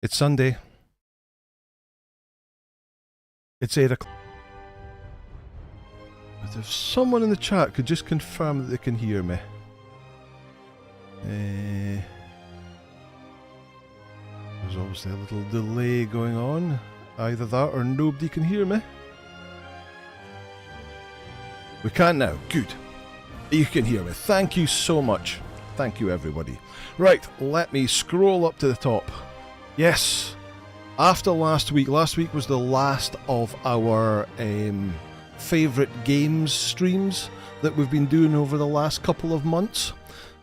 It's Sunday. It's 8 o'clock. But if someone in the chat could just confirm that they can hear me. There's obviously a little delay going on. Either that or nobody can hear me. We can now. Good. You can hear me. Thank you so much. Thank you, everybody. Right, let me scroll up to the top. Yes, after last week was the last of our favourite games streams that we've been doing over the last couple of months.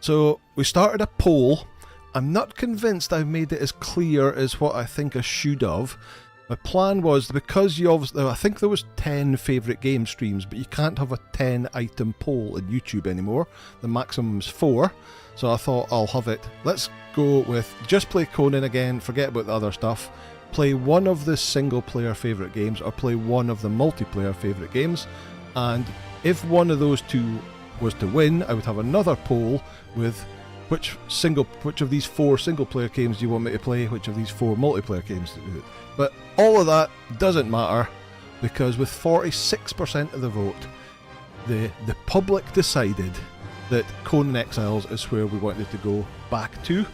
So we started a poll. I'm not convinced I've made it as clear as what I think I should have. My plan was, because you obviously, I think there was 10 favourite game streams, but you can't have a 10 item poll in YouTube anymore. The maximum is 4. So I thought I'll have it. Let's go with just play Conan again, forget about the other stuff. Play one of the single player favourite games or play one of the multiplayer favourite games. And if one of those two was to win, I would have another poll with which of these 4 single player games do you want me to play, which of these 4 multiplayer games to do it. But all of that doesn't matter, because with 46% of the vote, the public decided that Conan Exiles is where we wanted to go back to.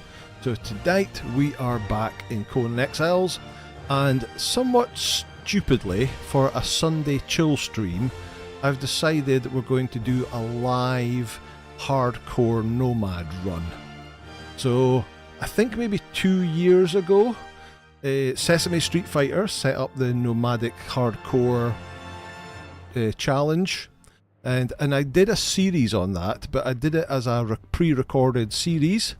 So tonight we are back in Conan Exiles, and somewhat stupidly, for a Sunday chill stream, I've decided we're going to do a live Hardcore Nomad run. So I think maybe 2 years ago, Sesame Street Fighter set up the Nomadic Hardcore challenge, and I did a series on that, but I did it as a pre-recorded series,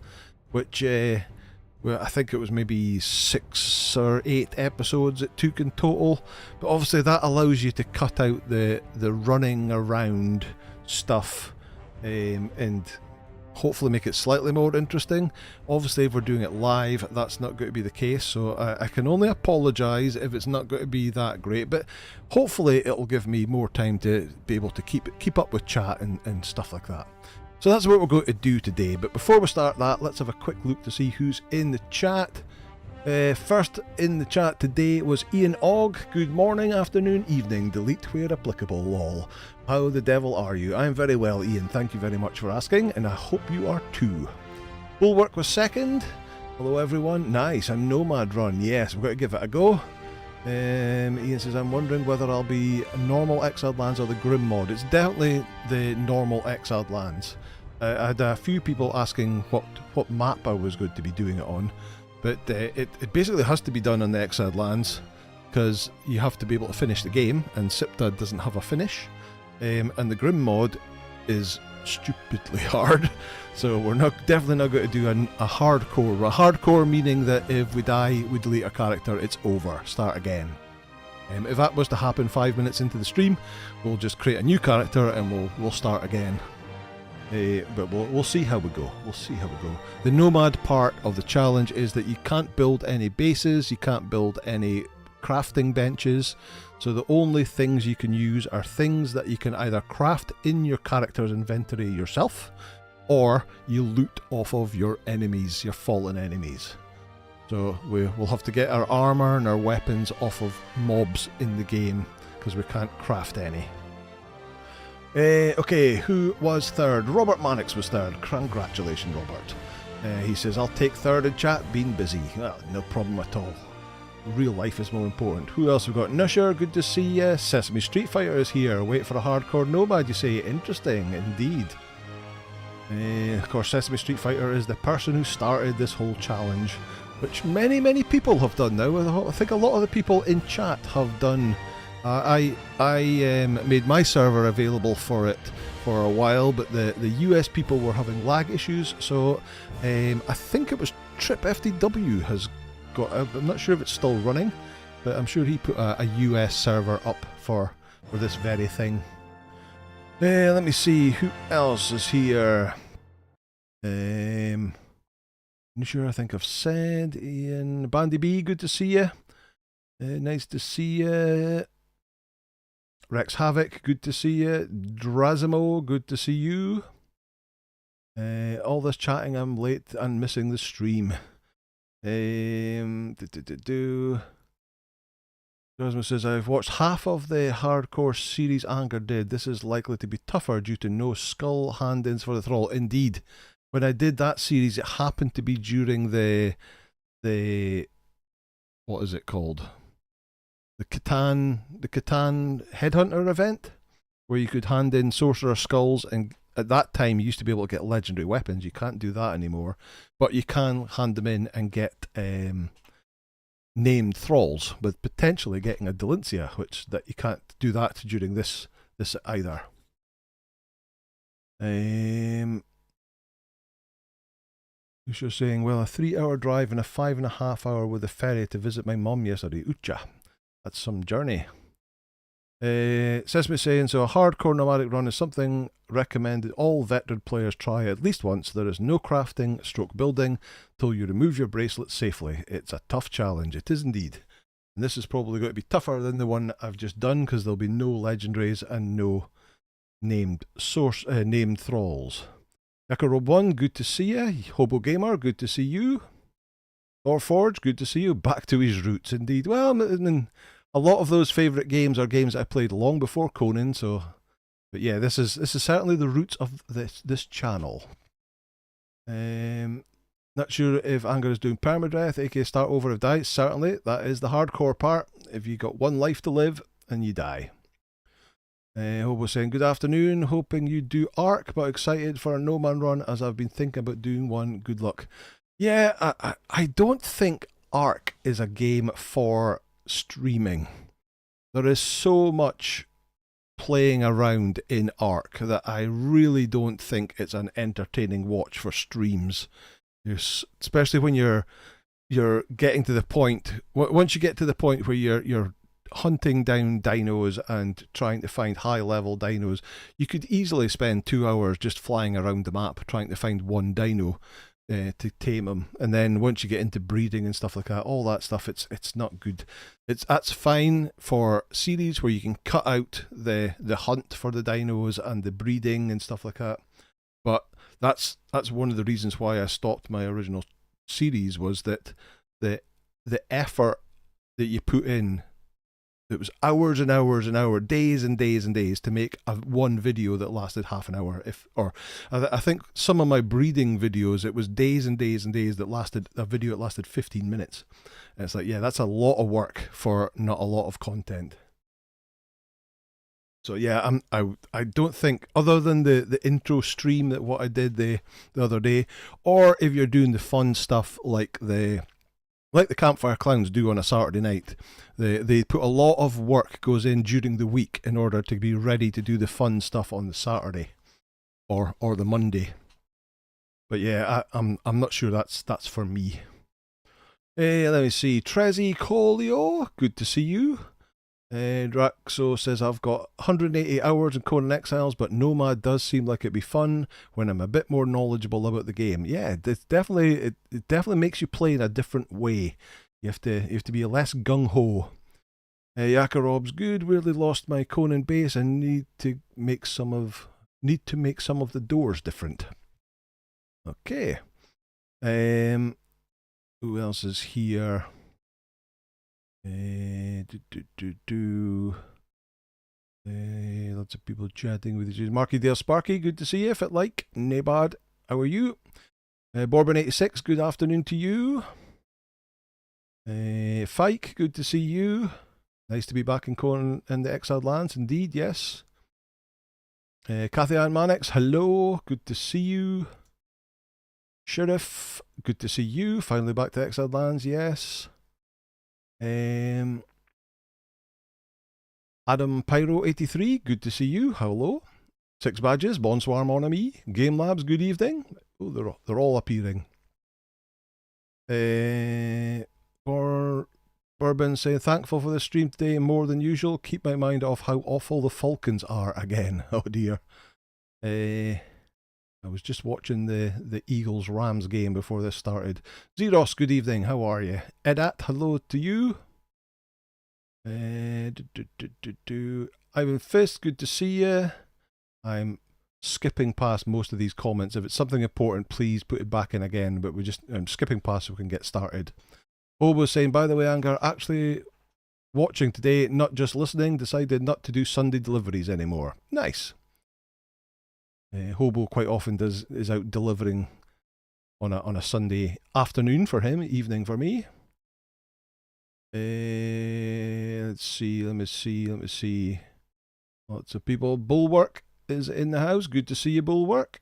which well, I think it was maybe 6 or 8 episodes it took in total. But obviously that allows you to cut out the running around stuff and hopefully make it slightly more interesting. Obviously if we're doing it live, that's not going to be the case, so I can only apologise if it's not going to be that great, but hopefully it'll give me more time to be able to keep up with chat and stuff like that. So that's what we're going to do today, but before we start that, let's have a quick look to see who's in the chat. First in the chat today was Ian Ogg. Good morning, afternoon, evening, delete where applicable, lol. How the devil are you? I'm very well, Ian, thank you very much for asking, and I hope you are too. Bulwark was second. Hello everyone. Nice, a Nomad run, yes, we've got to give it a go. Ian says, I'm wondering whether I'll be normal Exiled Lands or the Grim mod. It's definitely the normal Exiled Lands. I had a few people asking what map I was going to be doing it on, but it basically has to be done on the Exiled Lands, because you have to be able to finish the game, and Sipta doesn't have a finish, and the Grim mod is stupidly hard, so we're definitely not going to do a hardcore. A hardcore meaning that if we die, we delete our character, it's over, start again. If that was to happen 5 minutes into the stream, we'll just create a new character and we'll start again. But we'll see how we go. We'll see how we go. The Nomad part of the challenge is that you can't build any bases, you can't build any crafting benches, so the only things you can use are things that you can either craft in your character's inventory yourself, or you loot off of your enemies, your fallen enemies. So we'll have to get our armour and our weapons off of mobs in the game, because we can't craft any. Okay, who was third? Robert Mannix was third. Congratulations, Robert. He says, I'll take third in chat, being busy. Well, no problem at all. Real life is more important. Who else have we got? Nusher, good to see you. Sesame Street Fighter is here. Wait for a Hardcore Nomad, you say. Interesting, indeed. Of course, Sesame Street Fighter is the person who started this whole challenge, which many people have done now. I think a lot of the people in chat have done. I made my server available for it for a while, but the US people were having lag issues, so I think it was Trip FTW has got, I'm not sure if it's still running, but I'm sure he put a US server up for this very thing. Let me see, who else is here? I'm sure I think I've said. Ian, Bandy B, good to see you. Nice to see you. Rex Havoc, good to see you. Drazimo, good to see you. All this chatting, I'm late and missing the stream. Cosmo says, I've watched half of the hardcore series Anger did. This is likely to be tougher due to no skull hand-ins for the thrall. Indeed. When I did that series, it happened to be during the what is it called? The Catan Headhunter event, where you could hand in sorcerer skulls, and at that time you used to be able to get legendary weapons. You can't do that anymore, but you can hand them in and get named thralls, with potentially getting a Delincia, which that you can't do that during this either. You're saying, well, a 3-hour drive and a 5.5 hour with a ferry to visit my mum yesterday. Ucha. That's some journey. Sesame saying, so a hardcore nomadic run is something recommended all veteran players try at least once. There is no crafting stroke building till you remove your bracelet safely. It's a tough challenge. It is indeed. And this is probably going to be tougher than the one I've just done, because there'll be no legendaries and no named thralls. Ep.01, good to see you. Hobo Gamer, good to see you. Thorforge, good to see you. Back to his roots, indeed. Well, I mean, a lot of those favourite games are games that I played long before Conan, so... But yeah, this is certainly the roots of this channel. Not sure if Anger is doing permadeath, aka start over if die. Certainly, that is the hardcore part. If you got one life to live, and you die. Hobo saying, good afternoon, hoping you do Ark, but excited for a No Man run as I've been thinking about doing one. Good luck. Yeah, I don't think Ark is a game for streaming. There is so much playing around in Ark that I really don't think it's an entertaining watch for streams. Especially when you're getting to the point, once you get to the point where you're hunting down dinos and trying to find high level dinos, you could easily spend 2 hours just flying around the map trying to find one dino to tame them. And then once you get into breeding and stuff like that, all that stuff, it's not good. That's fine for series where you can cut out the hunt for the dinos and the breeding and stuff like that. But that's one of the reasons why I stopped my original series, was that the effort that you put in, it was hours and hours and hours, days and days and days to make one video that lasted half an hour. I think some of my breeding videos, it was days and days and days that lasted a video that lasted 15 minutes. And it's like, yeah, that's a lot of work for not a lot of content. So yeah, I don't think, other than the intro stream that what I did the other day, or if you're doing the fun stuff like the Campfire Clowns do on a Saturday night, they put a lot of work goes in during the week in order to be ready to do the fun stuff on the Saturday or the Monday. But yeah, I'm not sure that's for me. Let me see. Trezzy Colio, good to see you. Draxo says, I've got 180 hours in Conan Exiles, but Nomad does seem like it'd be fun when I'm a bit more knowledgeable about the game. Yeah, it definitely makes you play in a different way. You have to be less gung-ho. Yakarob's good. Weirdly lost my Conan base and need to make some of the doors different. Okay. Who else is here? Lots of people chatting with each other. Marky Dale Sparky, good to see you. Fit like Nabad, how are you? Bourbon86, good afternoon to you. Fike, good to see you. Nice to be back in Conan and the Exiled Lands, indeed, yes. Kathy Ann Mannix, hello, good to see you. Sheriff, good to see you. Finally back to Exiled Lands, yes. Adam Pyro 83, good to see you. Hello. Six Badges, bonsoir mon ami. Game Labs, good evening. Oh, they're all appearing. Bourbon saying, thankful for the stream today more than usual. Keep my mind off how awful the Falcons are again. Oh dear. I was just watching the Eagles-Rams game before this started. Zeros, good evening. How are you? Edat, hello to you. Ivan Fist, good to see you. I'm skipping past most of these comments. If it's something important, please put it back in again, but I'm skipping past so we can get started. Bobo's saying, by the way, Anger, actually watching today, not just listening, decided not to do Sunday deliveries anymore. Nice. Hobo quite often is out delivering on a Sunday afternoon for him, evening for me. Let's see, let me see. Lots of people. Bulwark is in the house. Good to see you, Bulwark.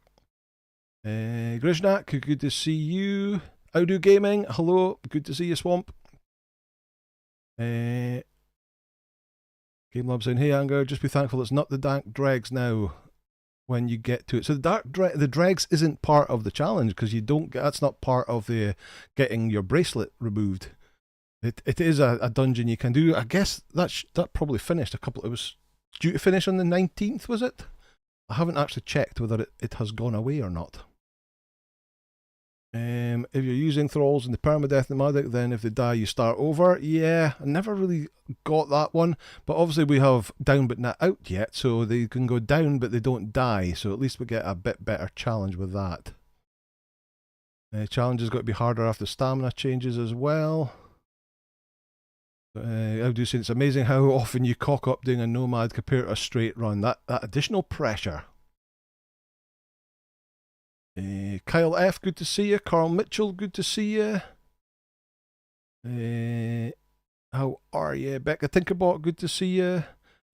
Grishnak, good to see you. Audio Gaming, hello. Good to see you, Swamp. Game Lab saying, hey, Anger, just be thankful it's not the Dark Dregs now when you get to it. So the Dregs isn't part of the challenge because you don't get, that's not part of the getting your bracelet removed. It is a dungeon you can do. I guess that probably finished it was due to finish on the 19th, was it? I haven't actually checked whether it has gone away or not. If you're using thralls in the permadeath nomadic, then if they die you start over. Yeah, I never really got that one, but obviously we have down but not out yet, so they can go down but they don't die, so at least we get a bit better challenge with that. Challenge has got to be harder after stamina changes as well. I do say it's amazing how often you cock up doing a nomad compared to a straight run. That additional pressure. Kyle F, good to see you. Carl Mitchell, good to see you. How are you? Becca Tinkerbot, good to see you.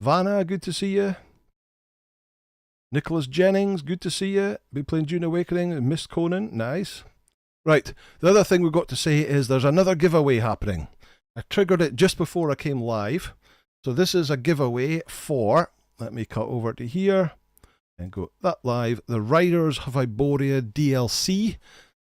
Vanna, good to see you. Nicholas Jennings, good to see you. Been playing Dune Awakening, missed Conan, nice. Right, the other thing we've got to say is there's another giveaway happening. I triggered it just before I came live. So this is a giveaway for, let me cut over to here and go that live, the Riders of Iboria DLC.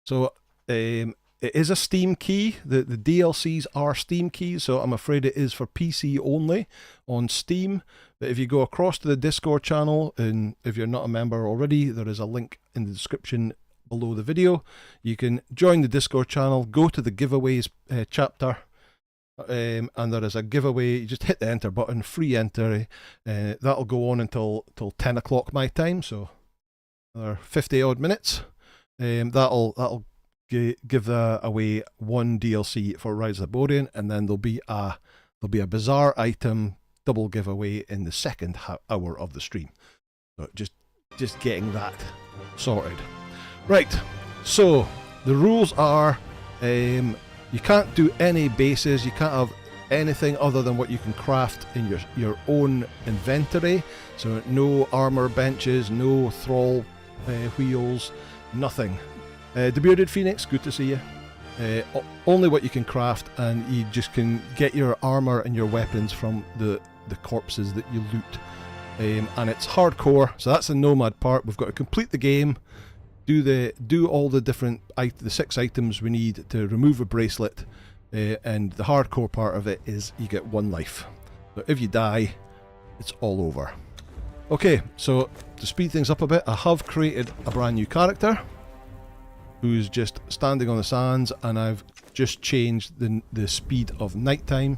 So it is a Steam key. The DLCs are Steam keys, so I'm afraid it is for PC only on Steam. But if you go across to the Discord channel, and if you're not a member already, there is a link in the description below the video. You can join the Discord channel, go to the giveaways chapter, and there is a giveaway. You just hit the enter button, free enter. That'll go on until 10 o'clock my time, so another 50 odd minutes. That'll give away one DLC for Rise of the Borean, and then there'll be a bizarre item double giveaway in the second hour of the stream. So just getting that sorted. Right, so the rules are you can't do any bases, you can't have anything other than what you can craft in your own inventory. So no armor benches, no thrall wheels, nothing. The Bearded Phoenix, good to see you. Only what you can craft, and you just can get your armor and your weapons from the corpses that you loot. And it's hardcore, so that's the nomad part. We've got to complete the game, do all the different the 6 items we need to remove a bracelet, and the hardcore part of it is you get 1 life. So if you die, it's all over. Okay, so to speed things up a bit, I have created a brand new character who's just standing on the sands, and I've just changed the speed of nighttime.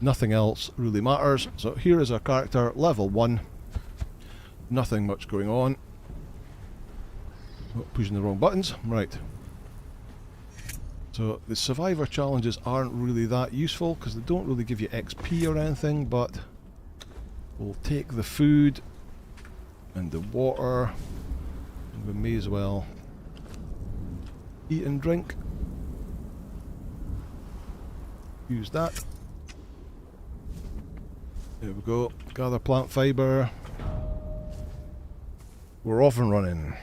Nothing else really matters. So here is our character, level 1. Nothing much going on. Oh, pushing the wrong buttons. Right. So the survivor challenges aren't really that useful because they don't really give you XP or anything, but we'll take the food and the water, and we may as well eat and drink. Use that. There we go. Gather plant fibre. We're off and running.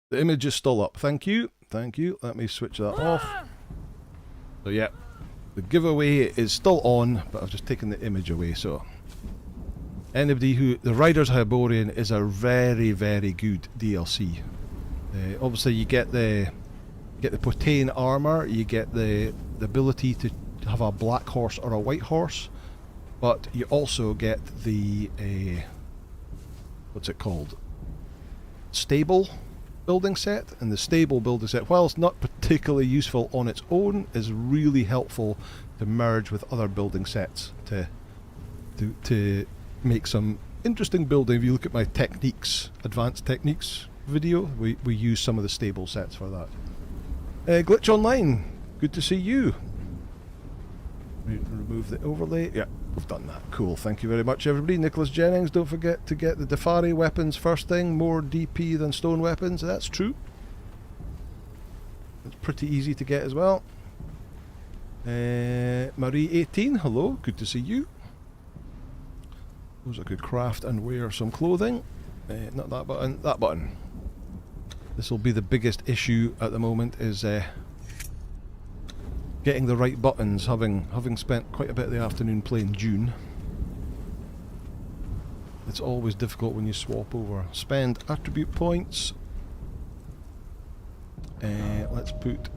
The image is still up. Thank you. Thank you. Let me switch that off. So yeah, the giveaway is still on, but I've just taken the image away. So anybody the Riders of Hyborian is a very, very good DLC. Obviously you get the Potane armor, you get the ability to have a black horse or a white horse, but you also get the what's it called? Stable building set, and the stable building set, while it's not particularly useful on its own, is really helpful to merge with other building sets to make some interesting building. If you look at my techniques, advanced techniques video, we use some of the stable sets for that. Glitch Online, good to see you. Remove the overlay. Yeah, we've done that. Cool, thank you very much everybody. Nicholas Jennings, don't forget to get the Defari weapons first thing. More DP than stone weapons, that's true. It's pretty easy to get as well. Marie18, hello, good to see you. Those I could craft and wear some clothing. Not that button, that button. This will be the biggest issue at the moment, is getting the right buttons, having spent quite a bit of the afternoon playing Dune. It's always difficult when you swap over. Spend attribute points. Let's put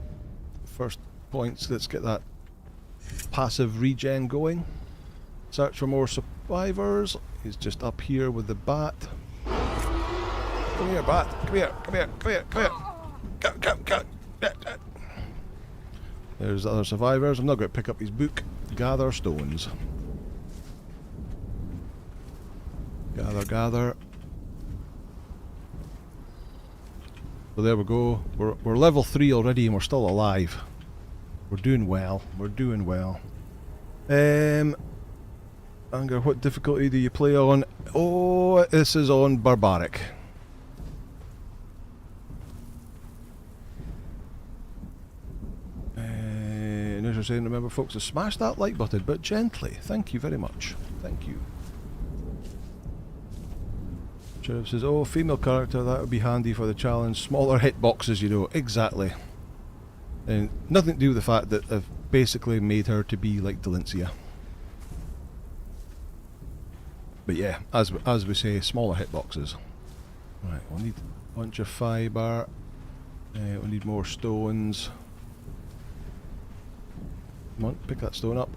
first points, let's get that passive regen going. Search for more survivors. He's just up here with the bat. Come here, bat. Come here, come here, come here, come here. Come. There's the other survivors. I'm not going to pick up his book. Gather stones. Gather. So there we go. We're level 3 already and we're still alive. We're doing well. We're doing well. Anger, what difficulty do you play on? Oh, this is on Barbaric. As you're saying, remember folks to smash that like button, but gently. Thank you very much. Thank you. Sheriff says, oh, female character, that would be handy for the challenge. Smaller hitboxes, you know. Exactly. And nothing to do with the fact that I've basically made her to be like Delincia. But yeah, as we say, smaller hitboxes. Right, we'll need a bunch of fibre. We'll need more stones. Come on, pick that stone up.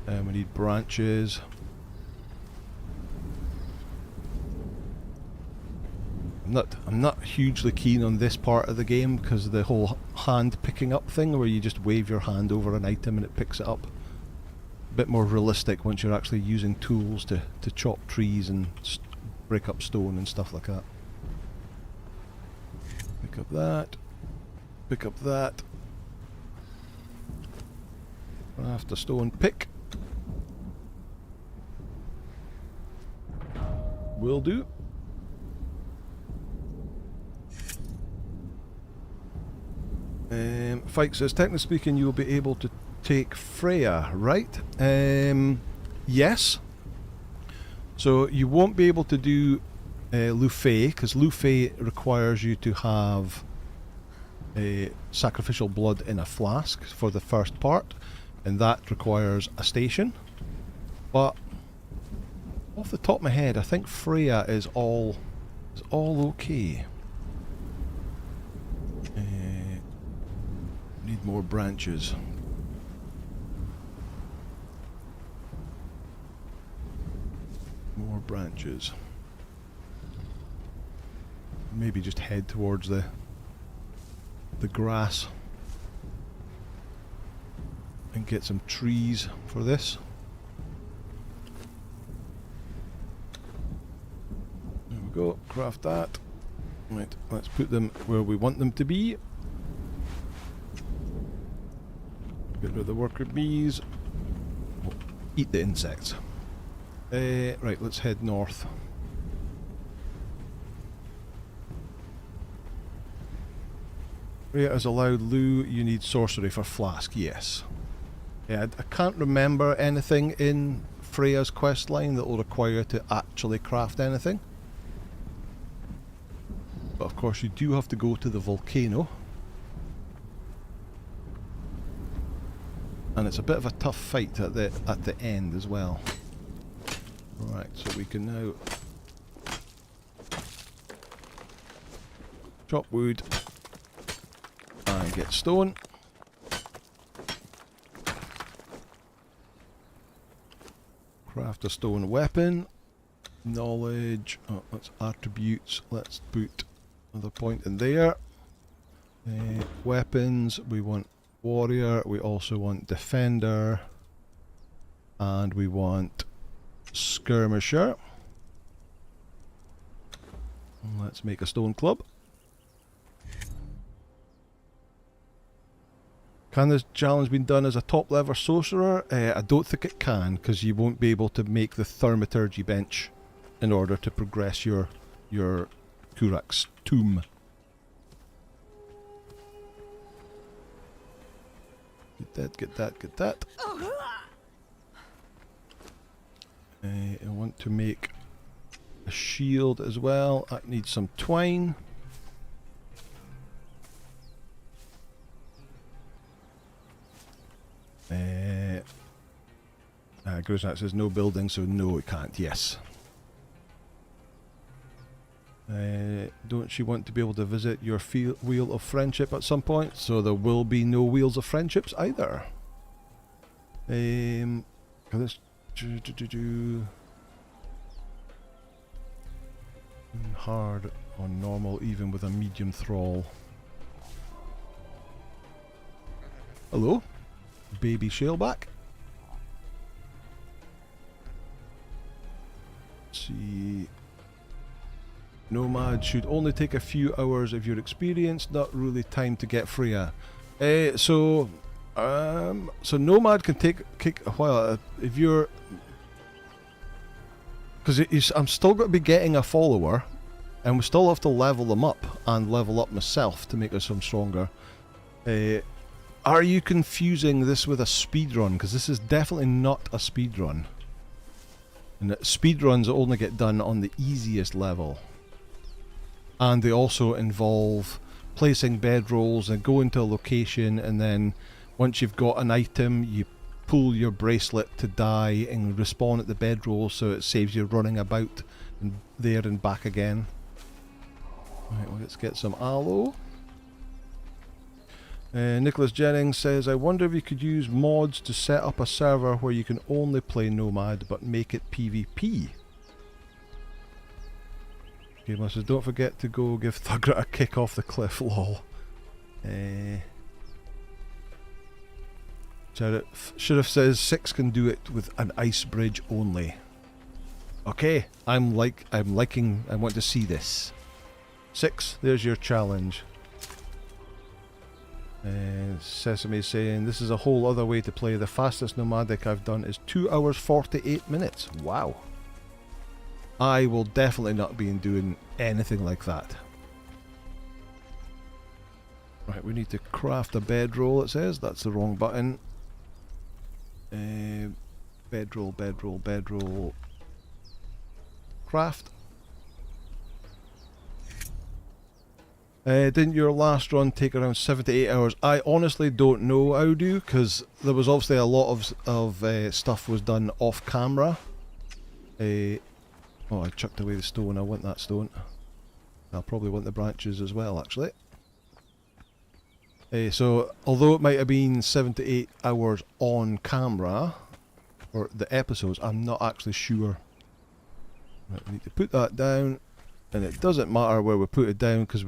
We need branches. I'm not hugely keen on this part of the game because of the whole hand picking up thing, where you just wave your hand over an item and it picks it up. A bit more realistic once you're actually using tools to chop trees and break up stone and stuff like that. Pick up that. Pick up that. Craft a stone pick. Will do. Fike says, technically speaking, you'll be able to take Freya, right? Yes. So you won't be able to do Lufey, because Lufey requires you to have a sacrificial blood in a flask for the first part, and that requires a station. But off the top of my head, I think Freya is all okay. Need more branches. More branches. Maybe just head towards the grass and get some trees for this. There we go, craft that. Right, let's put them where we want them to be. Get rid of the worker bees. We'll eat the insects. Right, let's head north. Freya has allowed Lou, you need sorcery for flask, yes. Yeah, I can't remember anything in Freya's quest line that will require you to actually craft anything. But of course you do have to go to the volcano. And it's a bit of a tough fight at the end as well. Right, so we can now chop wood and get stone. Craft a stone weapon. Knowledge. Oh, that's attributes. Let's put another point in there. Weapons. We want warrior. We also want defender. And we want skirmisher. Let's make a stone club. Can this challenge be done as a top level sorcerer? I don't think it can, because you won't be able to make the thaumaturgy bench in order to progress your Kurak's tomb. Get that, get that, get that. I want to make a shield as well. That needs some twine. Grosnak says no building, so no, it can't. Yes. Don't you want to be able to visit your wheel of friendship at some point? So there will be no wheels of friendships either. Let's hard on normal, even with a medium thrall. Hello, baby shaleback. Let's see. Nomad should only take a few hours of your experience, not really time to get Freya. So Nomad can take a while if you're, because I'm still going to be getting a follower, and we still have to level them up and level up myself to make us some stronger. Are you confusing this with a speedrun? Because this is definitely not a speedrun. And speedruns only get done on the easiest level. And they also involve placing bedrolls and going to a location, and then once you've got an item, you pull your bracelet to die and respawn at the bedroll, so it saves you running about and there and back again. Right, well, let's get some aloe. Nicholas Jennings says, I wonder if you could use mods to set up a server where you can only play Nomad but make it PvP. Gamer says, don't forget to go give Thugra a kick off the cliff, lol. Sheriff says 6 can do it with an ice bridge only. Okay, I want to see this. 6, there's your challenge. Sesame saying, this is a whole other way to play. The fastest nomadic I've done is 2 hours 48 minutes. Wow. I will definitely not be doing anything like that. Right, we need to craft a bedroll, it says. That's the wrong button. Bedroll, bedroll, bedroll. Craft. Didn't your last run take around 7 to 8 hours? I honestly don't know, Audu, because there was obviously a lot of stuff was done off camera. Oh, I chucked away the stone. I want that stone. I'll probably want the branches as well, actually. So, although it might have been 7 to 8 hours on camera, or the episodes, I'm not actually sure. Right, we need to put that down, and it doesn't matter where we put it down, because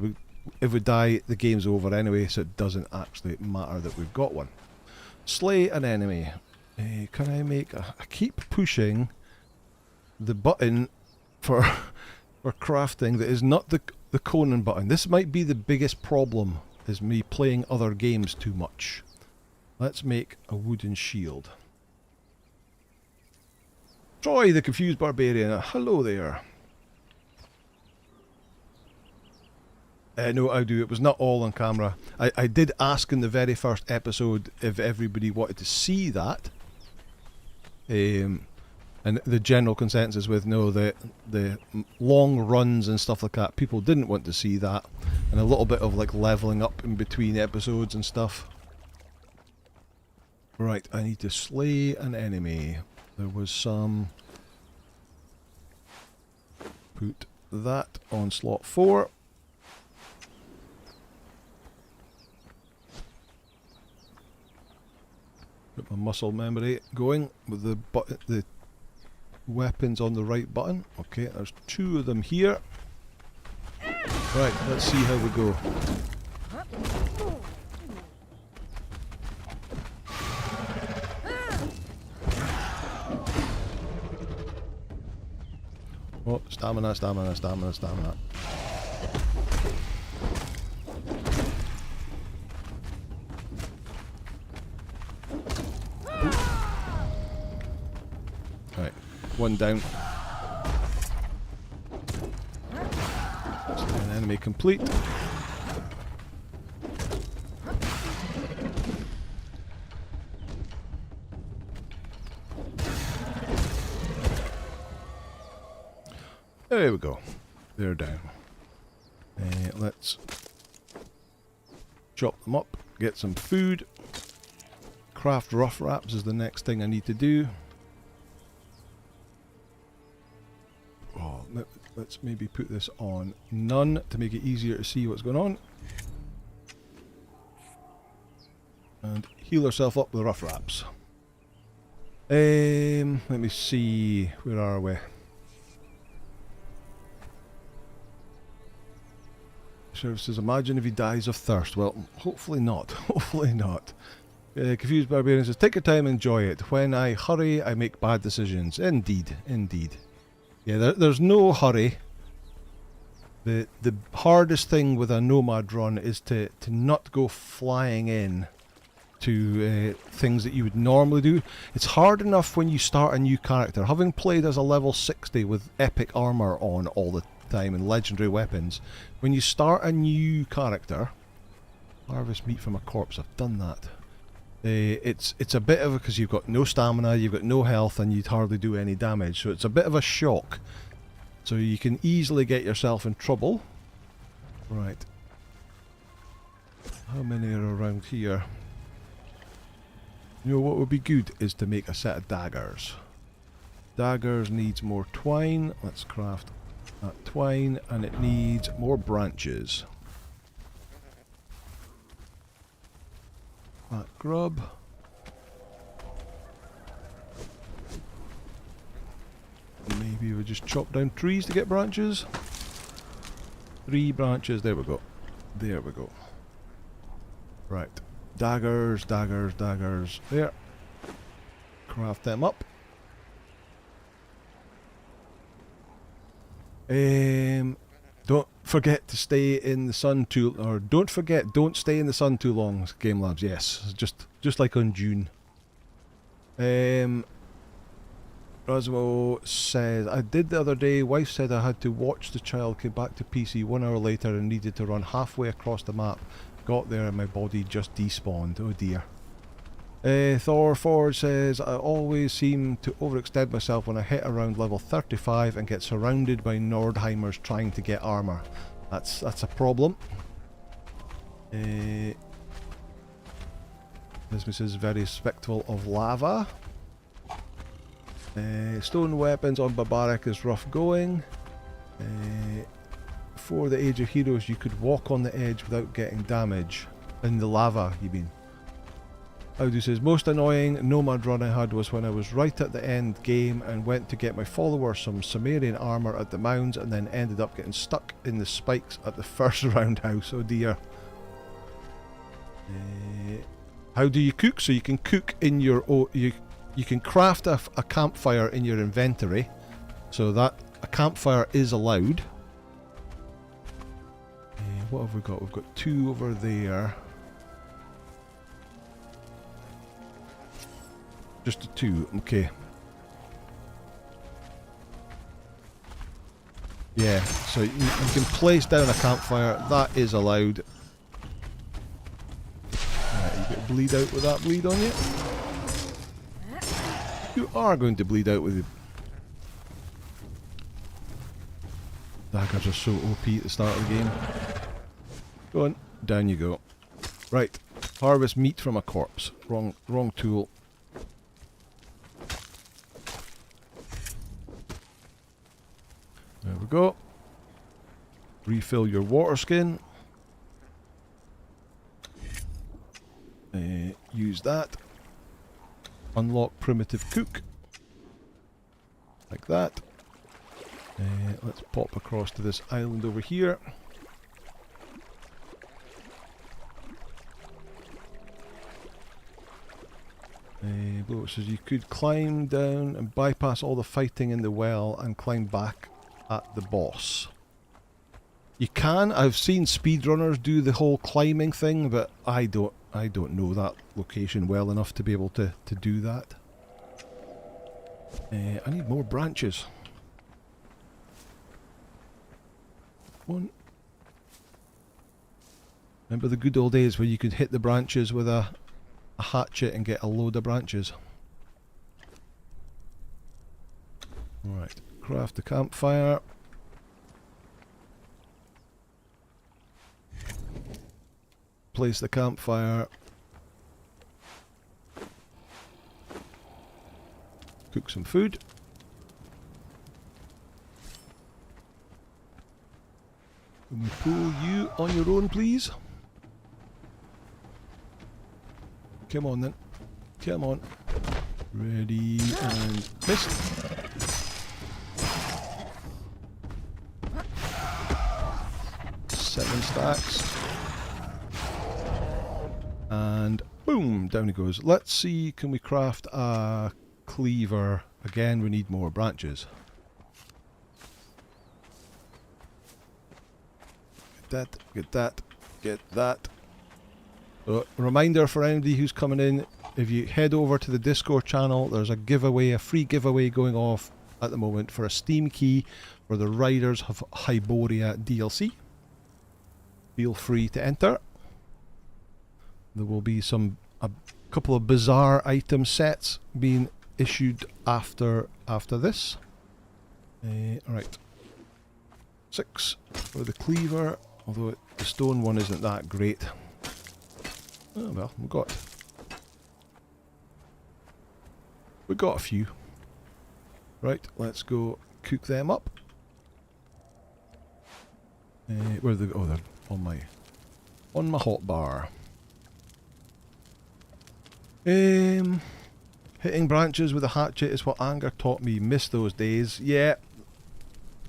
if we die, the game's over anyway, so it doesn't actually matter that we've got one. Slay an enemy. Can I make I keep pushing the button for crafting that is not the Conan button. This might be the biggest problem, is me playing other games too much. Let's make a wooden shield. Troy, the confused barbarian. Hello there. No, I do. It was not all on camera. I did ask in the very first episode if everybody wanted to see that. And the general consensus with no, the long runs and stuff like that, people didn't want to see that. And a little bit of like leveling up in between episodes and stuff. Right, I need to slay an enemy. There was some... Put that on slot 4. Put my muscle memory going with the weapons on the right button. Okay, there's 2 of them here. Right, let's see how we go. Oh, stamina, stamina, stamina, stamina. Right, one down. An enemy complete. There we go. They're down. Let's chop them up, get some food. Craft rough wraps is the next thing I need to do. Oh, let's maybe put this on none to make it easier to see what's going on. And heal ourselves up with rough wraps. Let me see, where are we? Sheriff says, imagine if he dies of thirst. Well, hopefully not. Hopefully not. Confused Barbarian says, take your time and enjoy it. When I hurry, I make bad decisions. Indeed, indeed. Yeah, there's no hurry. The hardest thing with a Nomad run is to not go flying in to things that you would normally do. It's hard enough when you start a new character. Having played as a level 60 with epic armor on all the time and legendary weapons, when you start a new character, harvest meat from a corpse, I've done that. It's a bit of a, because you've got no stamina, you've got no health, and you'd hardly do any damage, so it's a bit of a shock. So you can easily get yourself in trouble. Right. How many are around here? You know what would be good is to make a set of daggers. Daggers needs more twine. Let's craft that twine, and it needs more branches. That grub. Maybe we just chop down trees to get branches. 3 branches, there we go. There we go. Right. Daggers, daggers, daggers. There. Craft them up. Don't forget to stay in the sun too, or don't stay in the sun too long, Game Labs. Yes, just like on June. Rosmo says, I did the other day. Wife said I had to watch the child. Came back to PC 1 hour later and needed to run halfway across the map. Got there and my body just despawned. Oh dear. Thor Ford says, I always seem to overextend myself when I hit around level 35 and get surrounded by Nordheimers trying to get armor. That's a problem. This is very respectful of lava. Stone weapons on Barbaric is rough going. Before the Age of Heroes you could walk on the edge without getting damage. In the lava, you mean? Audi says, most annoying Nomad run I had was when I was right at the end game and went to get my follower some Sumerian armor at the mounds and then ended up getting stuck in the spikes at the first roundhouse. Oh dear. How do you cook? So you can cook in your you can craft a campfire in your inventory, so that a campfire is allowed. What have we got? We've got 2 over there. Just a 2, okay. Yeah, so you can place down a campfire, that is allowed. Right, you get bleed out with that bleed on you. You are going to bleed out with it. Daggers are so OP at the start of the game. Go on, down you go. Right, harvest meat from a corpse. Wrong tool. There we go. Refill your water skin. Use that. Unlock primitive cook. Like that. Let's pop across to this island over here. Blow says you could climb down and bypass all the fighting in the well and climb back at the boss. You can. I've seen speedrunners do the whole climbing thing, but I don't know that location well enough to be able to do that. I need more branches. One. Remember the good old days where you could hit the branches with a hatchet and get a load of branches. Right, craft the campfire. Place the campfire. Cook some food. Can we pull you on your own, please? Come on then. Come on. Ready and missed. Seven stacks. And boom, down he goes. Let's see, can we craft a cleaver? Again, we need more branches. Get that, get that, get that. So, reminder for anybody who's coming in, if you head over to the Discord channel, there's a giveaway, a free giveaway going off at the moment for a Steam key for the Riders of Hyboria DLC. Feel free to enter. There will be a couple of bizarre item sets being issued after this. Right, 6 for the cleaver, although the stone one isn't that great. Oh well, we got a few. Right, let's go cook them up. Where are they? Oh, they're on my hot bar. Hitting branches with a hatchet is what Anger taught me. Miss those days. Yeah.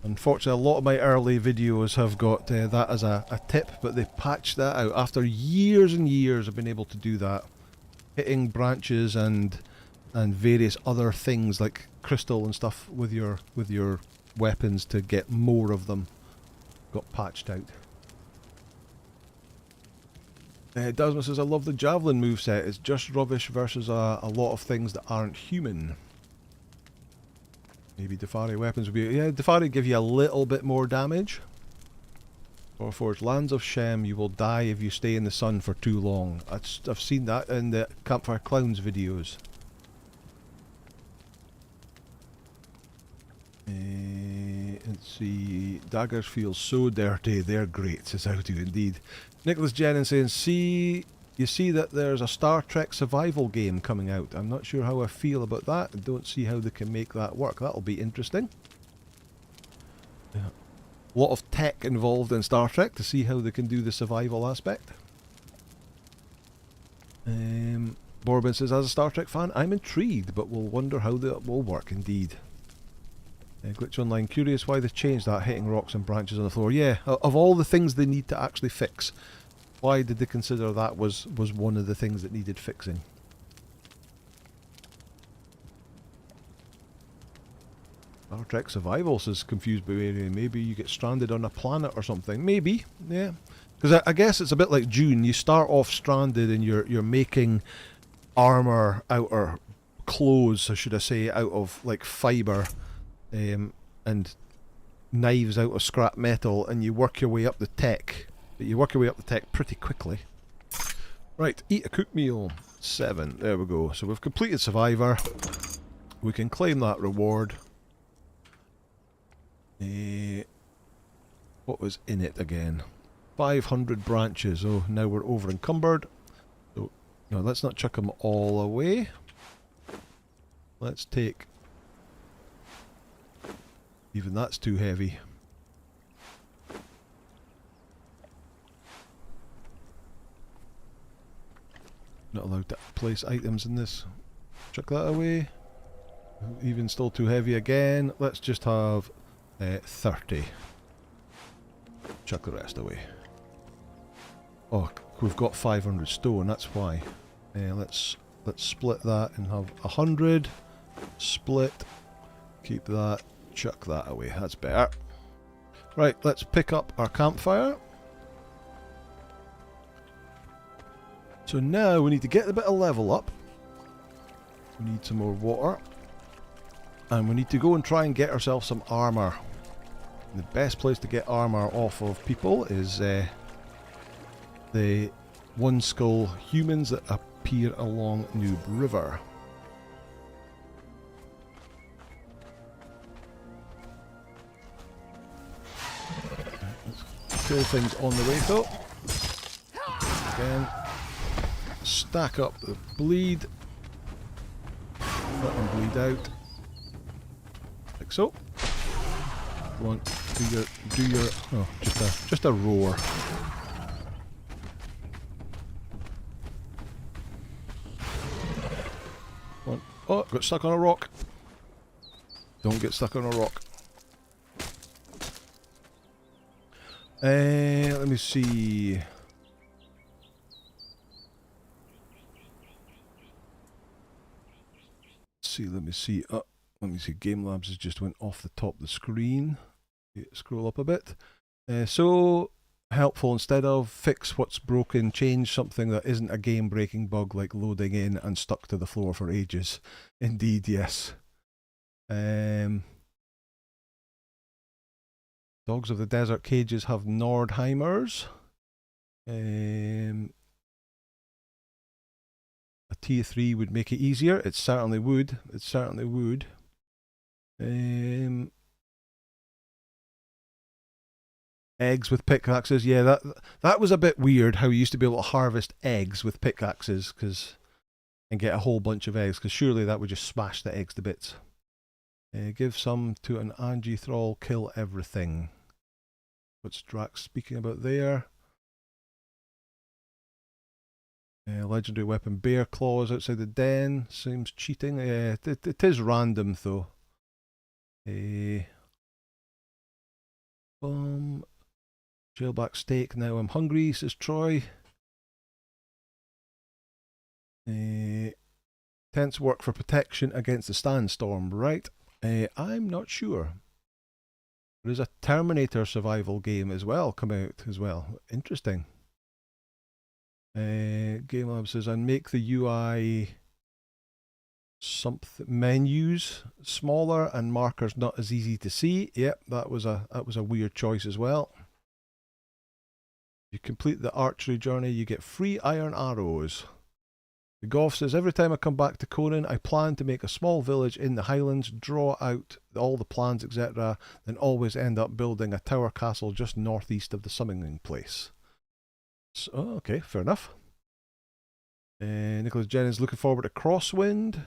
Unfortunately, a lot of my early videos have got that as a tip, but they patched that out. After years and years of being able to do that, hitting branches and various other things like crystal and stuff with your weapons to get more of them got patched out. Dasma says, I love the javelin moveset. It's just rubbish versus a lot of things that aren't human. Maybe Defari weapons would be... Yeah, Defari give you a little bit more damage. Warforged, Lands of Shem, you will die if you stay in the sun for too long. I've seen that in the Campfire Clowns videos. Let's see. Daggers feel so dirty. They're great, says how to indeed. Nicholas Jennings saying, you see that there's a Star Trek survival game coming out. I'm not sure how I feel about that. I don't see how they can make that work. That'll be interesting. Yeah. A lot of tech involved in Star Trek to see how they can do the survival aspect. Borbin says, as a Star Trek fan, I'm intrigued, but we'll wonder how that will work indeed. Glitch Online, curious why they changed that, hitting rocks and branches on the floor. Yeah, of all the things they need to actually fix, why did they consider that was one of the things that needed fixing? Star Trek Survival says, confused by area. Maybe you get stranded on a planet or something. Maybe, yeah. Because I guess it's a bit like Dune. You start off stranded and you're making armour out, or clothes, should I say, out of like fibre. And knives out of scrap metal, and you work your way up the tech. But you work your way up the tech pretty quickly. Right, eat a cooked meal. 7. There we go. So we've completed Survivor. We can claim that reward. What was in it again? 500 branches. Oh, now we're over encumbered. So, no, let's not chuck them all away. Let's take... Even that's too heavy. Not allowed to place items in this. Chuck that away. Even still too heavy again. Let's just have 30. Chuck the rest away. Oh, we've got 500 stone, that's why. Let's split that and have 100. Split. Keep that. Chuck that away. That's better. Right, let's pick up our campfire. So now we need to get a bit of level up. We need some more water. And we need to go and try and get ourselves some armour. And the best place to get armour off of people is the one skull humans that appear along Noob River. Let's clear things on the way though. Again, stack up the bleed. Let them bleed out. Like so. Come on, do your oh, just a roar. Come on. Oh, got stuck on a rock. Don't get stuck on a rock. Let me see. Let me see. Let me see. Game Labs has just went off the top of the screen. Scroll up a bit. So helpful, instead of fix what's broken, change something that isn't a game-breaking bug like loading in and stuck to the floor for ages. Indeed, yes. Dogs of the Desert cages have Nordheimers. A tier 3 would make it easier. It certainly would. It certainly would. Eggs with pickaxes. Yeah, that was a bit weird how you used to be able to harvest eggs with pickaxes and get a whole bunch of eggs, because surely that would just smash the eggs to bits. Give some to an Angie thrall, kill everything. What's Drax speaking about there? Legendary weapon, bear claws outside the den. Seems cheating. It is random though. Jailback steak. Now I'm hungry, says Troy. Tents work for protection against the sandstorm, right? I'm not sure. There's a Terminator survival game as well come out as well. Interesting. Game Lab says, and make the UI menus smaller and markers not as easy to see. Yep, that was a weird choice as well. You complete the archery journey, you get free iron arrows. The Goff says, every time I come back to Conan, I plan to make a small village in the Highlands, draw out all the plans, etc., then always end up building a tower castle just northeast of the summoning place. So, okay, fair enough. Nicholas Jennings looking forward to Crosswind.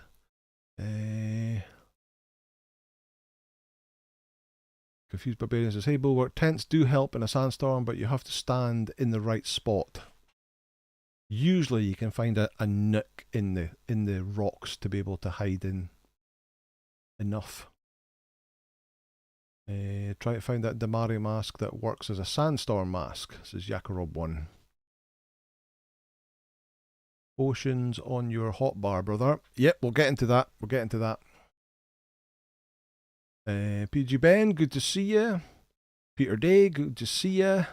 Confused Barbarian says, hey Bulwark, tents do help in a sandstorm, but you have to stand in the right spot. Usually you can find a nook in the rocks to be able to hide in enough. Try to find that Damari mask that works as a sandstorm mask, says Yakarob1. Potions on your hotbar, brother. Yep, we'll get into that. We'll get into that. PG Ben, good to see you. Peter Day, good to see you.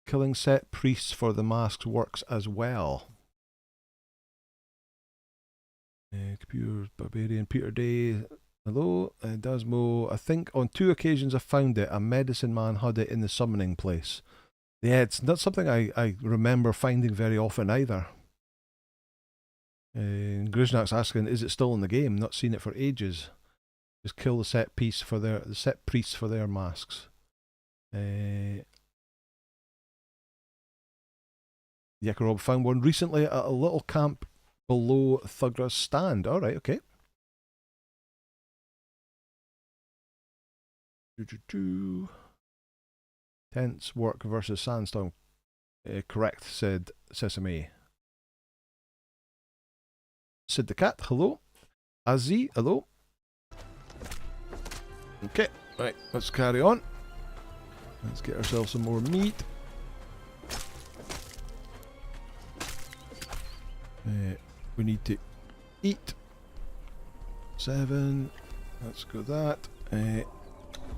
Killing set priests for the masks works as well. Computer Barbarian, Peter Day, hello. Dasmo, I think on 2 occasions I found it. A medicine man had it in the summoning place. Yeah, it's not something I remember finding very often either. Grishnak's asking, is it still in the game? Not seen it for ages. Just kill the set priests for their masks. Yakarob found one recently at a little camp below Thugra's stand. Alright, okay. Tents work versus sandstorm. Correct, said Sesame. Sid the cat, hello. Azzy, hello. Okay, right, let's carry on. Let's get ourselves some more meat. We need to eat. 7. Let's go that.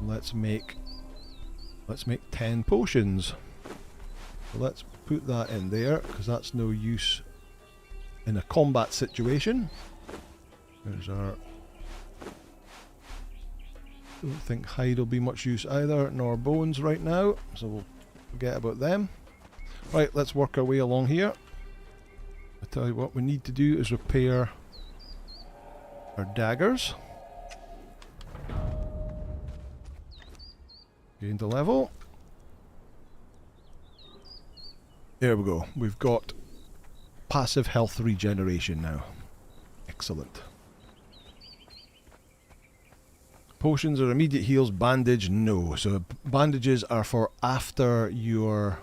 Let's make 10 potions. So let's put that in there because that's no use in a combat situation. There's our. Don't think hide will be much use either, nor bones right now, so we'll forget about them. Right, let's work our way along here. I tell you what we need to do is repair our daggers. Gained a level. There we go. We've got passive health regeneration now. Excellent. Potions are immediate heals, bandage no. So bandages are for after your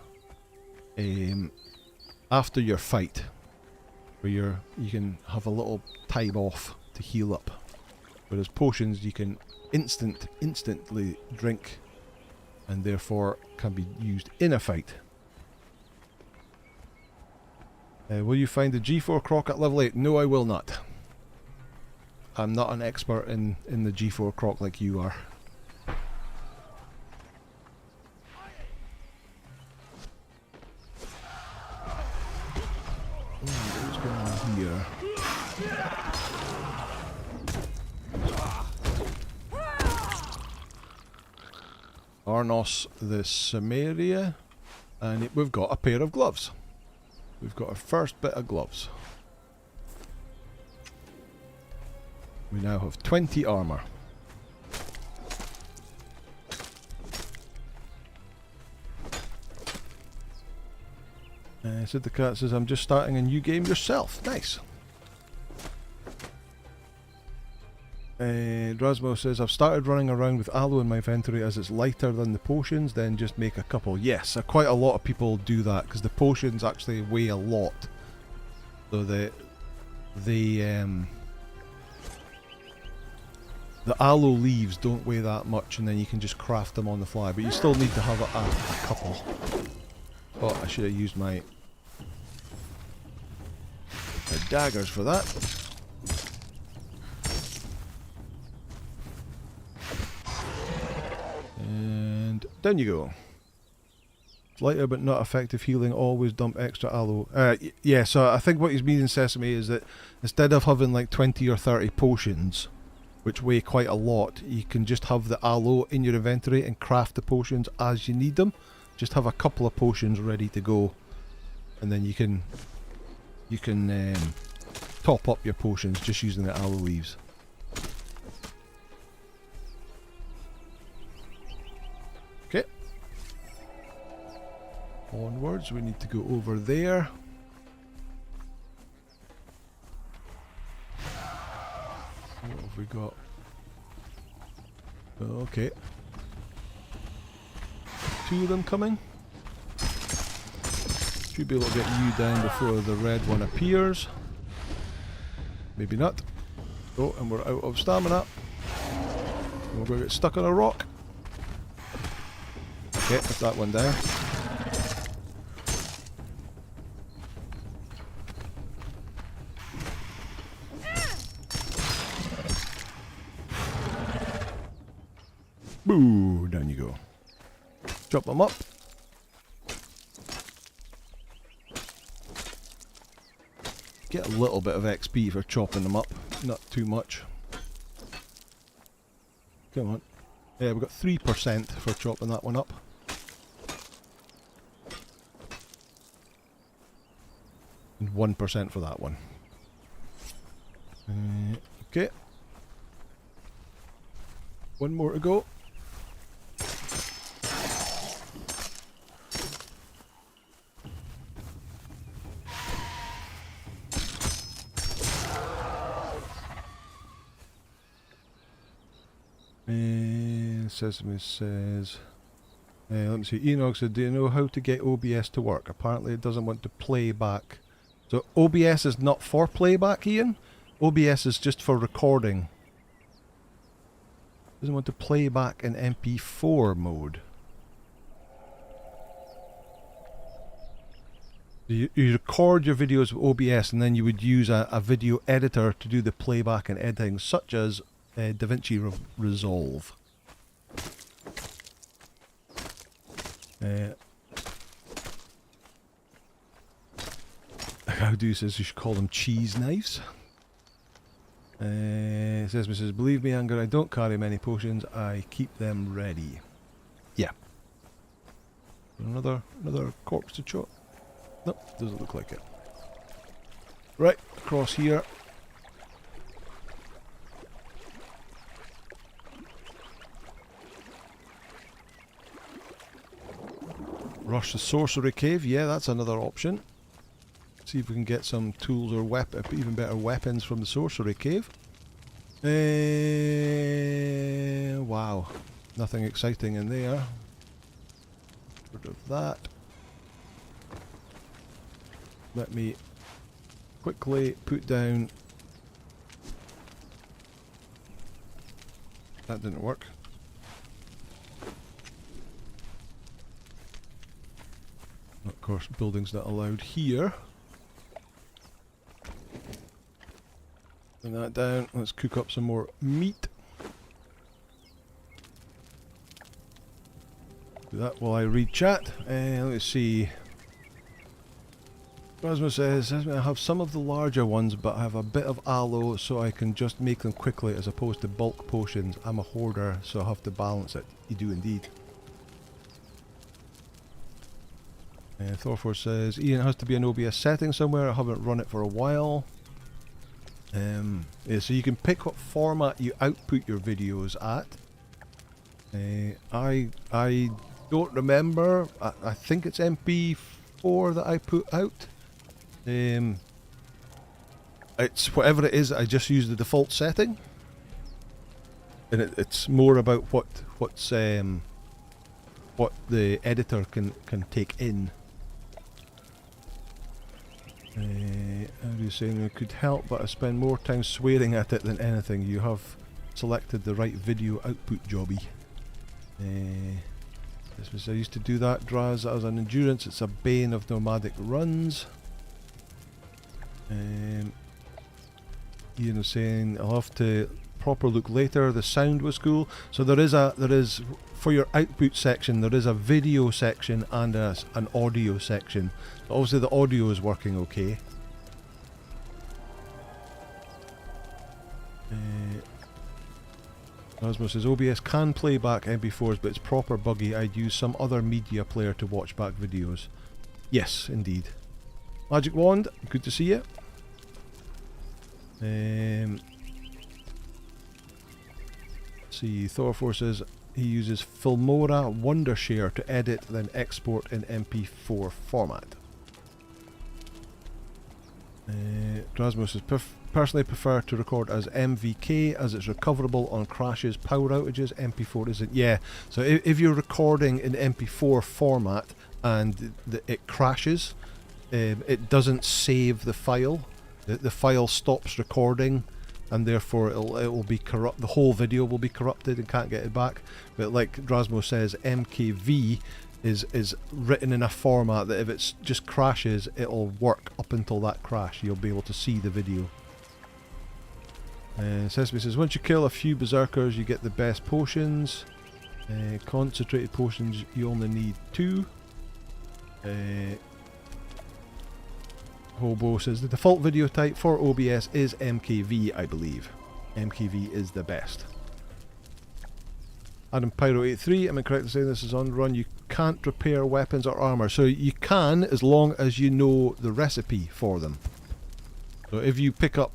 fight, where you can have a little time off to heal up. Whereas potions you can instantly drink and therefore can be used in a fight. Will you find the G4 croc at level 8? No, I will not. I'm not an expert in the G4 croc like you are. What's going on here? Arnos the Samaria, and we've got a pair of gloves. We've got our first bit of gloves. We now have 20 armour. Sid the Cat says, I'm just starting a new game yourself. Nice. Drasmo says, I've started running around with aloe in my inventory as it's lighter than the potions, then just make a couple. Yes, quite a lot of people do that because the potions actually weigh a lot. So the aloe leaves don't weigh that much, and then you can just craft them on the fly, but you still need to have a couple. Oh, I should have used my daggers for that. And down you go. Lighter but not effective healing, always dump extra aloe. Yeah, so I think what he's meaning, Sesame, is that instead of having like 20 or 30 potions, which weigh quite a lot, you can just have the aloe in your inventory and craft the potions as you need them. Just have a couple of potions ready to go, and then you can top up your potions just using the aloe leaves. Okay. Onwards, we need to go over there. What have we got? Okay. 2 of them coming. Should be able to get you down before the red one appears. Maybe not. Oh, and we're out of stamina. We're going to get stuck on a rock. Okay, put that one down. Boo! Down you go. Chop them up. Get a little bit of XP for chopping them up, not too much. Come on. Yeah, we've got 3% for chopping that one up. And 1% for that one. Okay. One more to go. Sesame says, let me see, Enoch said, do you know how to get OBS to work? Apparently it doesn't want to play back. So OBS is not for playback, Ian. OBS is just for recording. Doesn't want to play back in MP4 mode. You record your videos with OBS and then you would use a video editor to do the playback and editing, such as DaVinci Resolve. How do you says you should call them cheese knives? Says Mrs. Believe me, Anger, I don't carry many potions. I keep them ready. Yeah. Another corpse to chop. Nope, doesn't look like it. Right, across here. Rush the sorcery cave. Yeah, that's another option. See if we can get some tools or even better weapons from the sorcery cave. Wow, nothing exciting in there. Rid of that. Let me quickly put down. That didn't work. Of course, building's not allowed here. Bring that down. Let's cook up some more meat. Do that while I read chat. Let's see. Rasmus says, I have some of the larger ones, but I have a bit of aloe, so I can just make them quickly as opposed to bulk potions. I'm a hoarder, so I have to balance it. You do indeed. Thorfor says, Ian, it has to be an OBS setting somewhere. I haven't run it for a while. Yeah, so you can pick what format you output your videos at. I don't remember. I think it's MP4 that I put out. It's whatever it is. I just use the default setting, and it's more about what the editor can take in. How do you say it could help, but I spend more time swearing at it than anything. You have selected the right video output jobby. This was I used to do that. Draz as an endurance. It's a bane of nomadic runs. Ian was saying I'll have to proper look later. The sound was cool. So there is for your output section there is a video section and an audio section. So obviously the audio is working okay. Rasmus says OBS can play back MP4s, but it's proper buggy. I'd use some other media player to watch back videos. Yes, indeed. Magic Wand, good to see you. See, Thorfor says he uses Filmora Wondershare to edit, then export in MP4 format. Rasmus says personally prefer to record as MVK as it's recoverable on crashes, power outages. MP4 isn't. Yeah, so if you're recording in MP4 format and it crashes, it doesn't save the file. The file stops recording, and therefore it will be corrupt. The whole video will be corrupted and can't get it back. But like Drasmo says, MKV is written in a format that if it just crashes, it'll work up until that crash. You'll be able to see the video. Sesame says, once you kill a few berserkers, you get the best potions. Concentrated potions, you only need 2. Hobo says, the default video type for OBS is MKV, I believe. MKV is the best. Adam Pyro 83, am I correct in saying this is on the run? You can't repair weapons or armor. So you can, as long as you know the recipe for them. So if you pick up,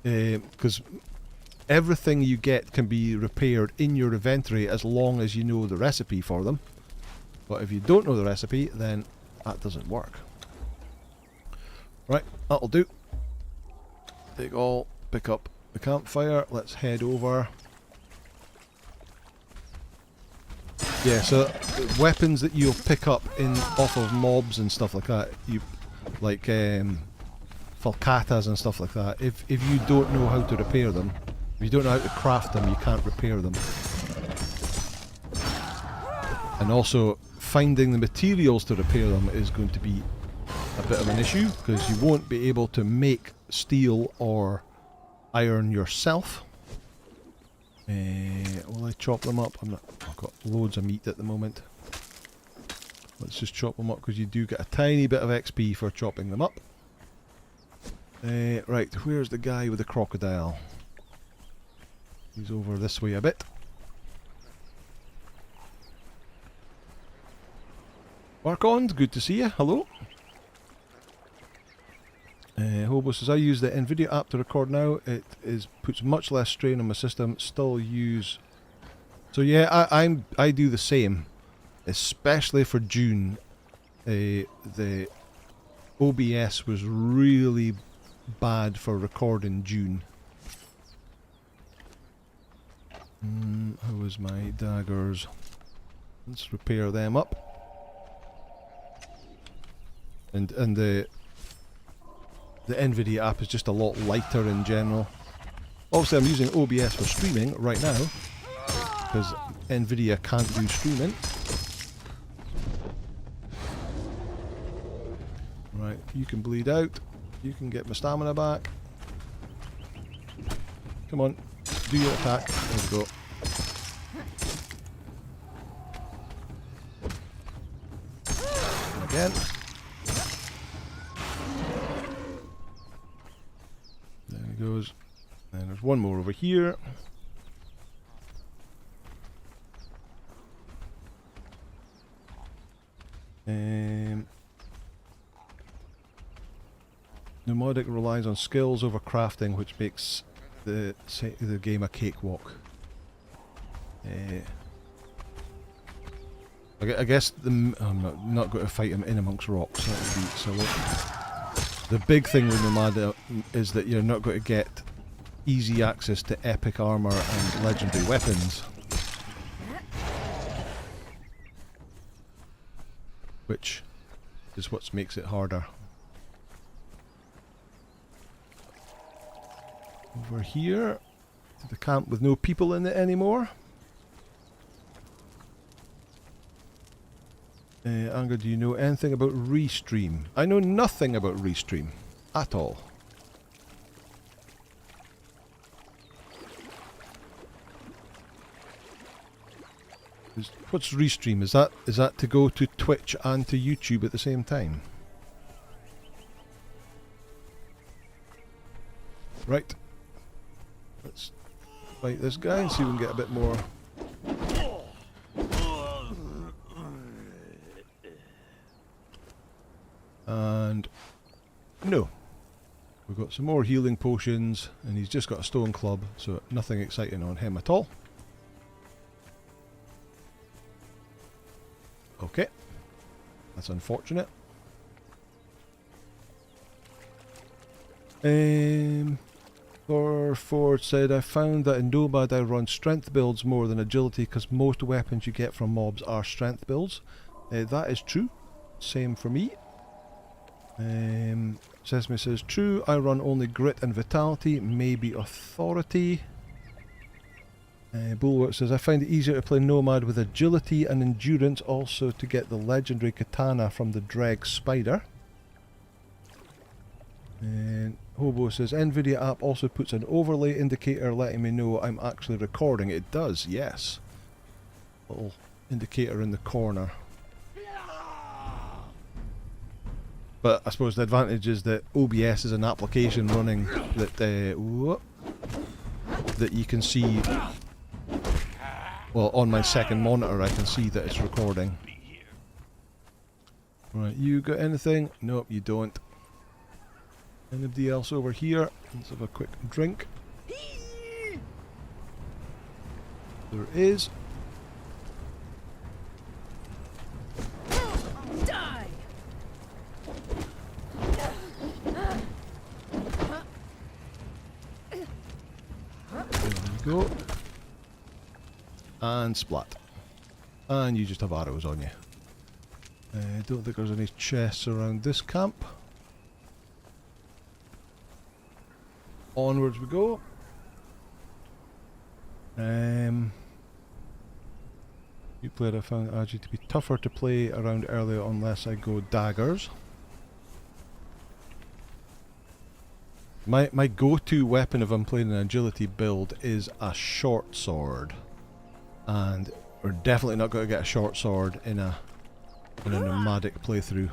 because everything you get can be repaired in your inventory as long as you know the recipe for them. But if you don't know the recipe, then that doesn't work. Right, that'll do. Take all, pick up the campfire, let's head over. Yeah, so weapons that you'll pick up off of mobs and stuff like that, like falcatas and stuff like that, if you don't know how to repair them, if you don't know how to craft them, you can't repair them. And also, finding the materials to repair them is going to be a bit of an issue, because you won't be able to make steel or iron yourself. Will I chop them up? I've got loads of meat at the moment. Let's just chop them up because you do get a tiny bit of XP for chopping them up. Right, where's the guy with the crocodile? He's over this way a bit. Warcond, good to see you. Hello. Hobo says, I use the NVIDIA app to record now. It puts much less strain on my system. Still use... So yeah, I do the same. Especially for June. The OBS was really bad for recording June. How was my daggers? Let's repair them up. And the NVIDIA app is just a lot lighter in general. Obviously I'm using OBS for streaming right now, because NVIDIA can't do streaming. Right, you can bleed out. You can get my stamina back. Come on, do your attack. There we go. Again. There he goes. And there's one more over here. Nomadic relies on skills over crafting, which makes the game a cakewalk. I guess I'm not going to fight him in amongst rocks. That would be silly. The big thing with Nomad is that you're not going to get easy access to epic armor and legendary weapons, which is what makes it harder. Over here, to the camp with no people in it anymore. Anger, do you know anything about Restream? I know nothing about Restream at all. What's Restream? Is that to go to Twitch and to YouTube at the same time? Right. Let's fight this guy and see if we can get a bit more. And no. We've got some more healing potions and he's just got a stone club, so nothing exciting on him at all. Okay. That's unfortunate. Ford said, I found that in Nomad I run strength builds more than agility because most weapons you get from mobs are strength builds. That is true. Same for me. Sesame says, true, I run only grit and vitality, maybe authority. Bulwark says, I find it easier to play Nomad with agility and endurance, also to get the legendary katana from the Dreg Spider. And Hobo says, NVIDIA app also puts an overlay indicator letting me know I'm actually recording. It does, yes. Little indicator in the corner. But I suppose the advantage is that OBS is an application running that that you can see. Well, on my second monitor I can see that it's recording. Right, you got anything? Nope, you don't. Anybody else over here? Let's have a quick drink. There is. Die. There we go. And splat. And you just have arrows on you. I don't think there's any chests around this camp. Onwards we go. You player I found Agi to be tougher to play around earlier unless I go daggers. My go-to weapon if I'm playing an agility build is a short sword, and we're definitely not going to get a short sword in a nomadic playthrough.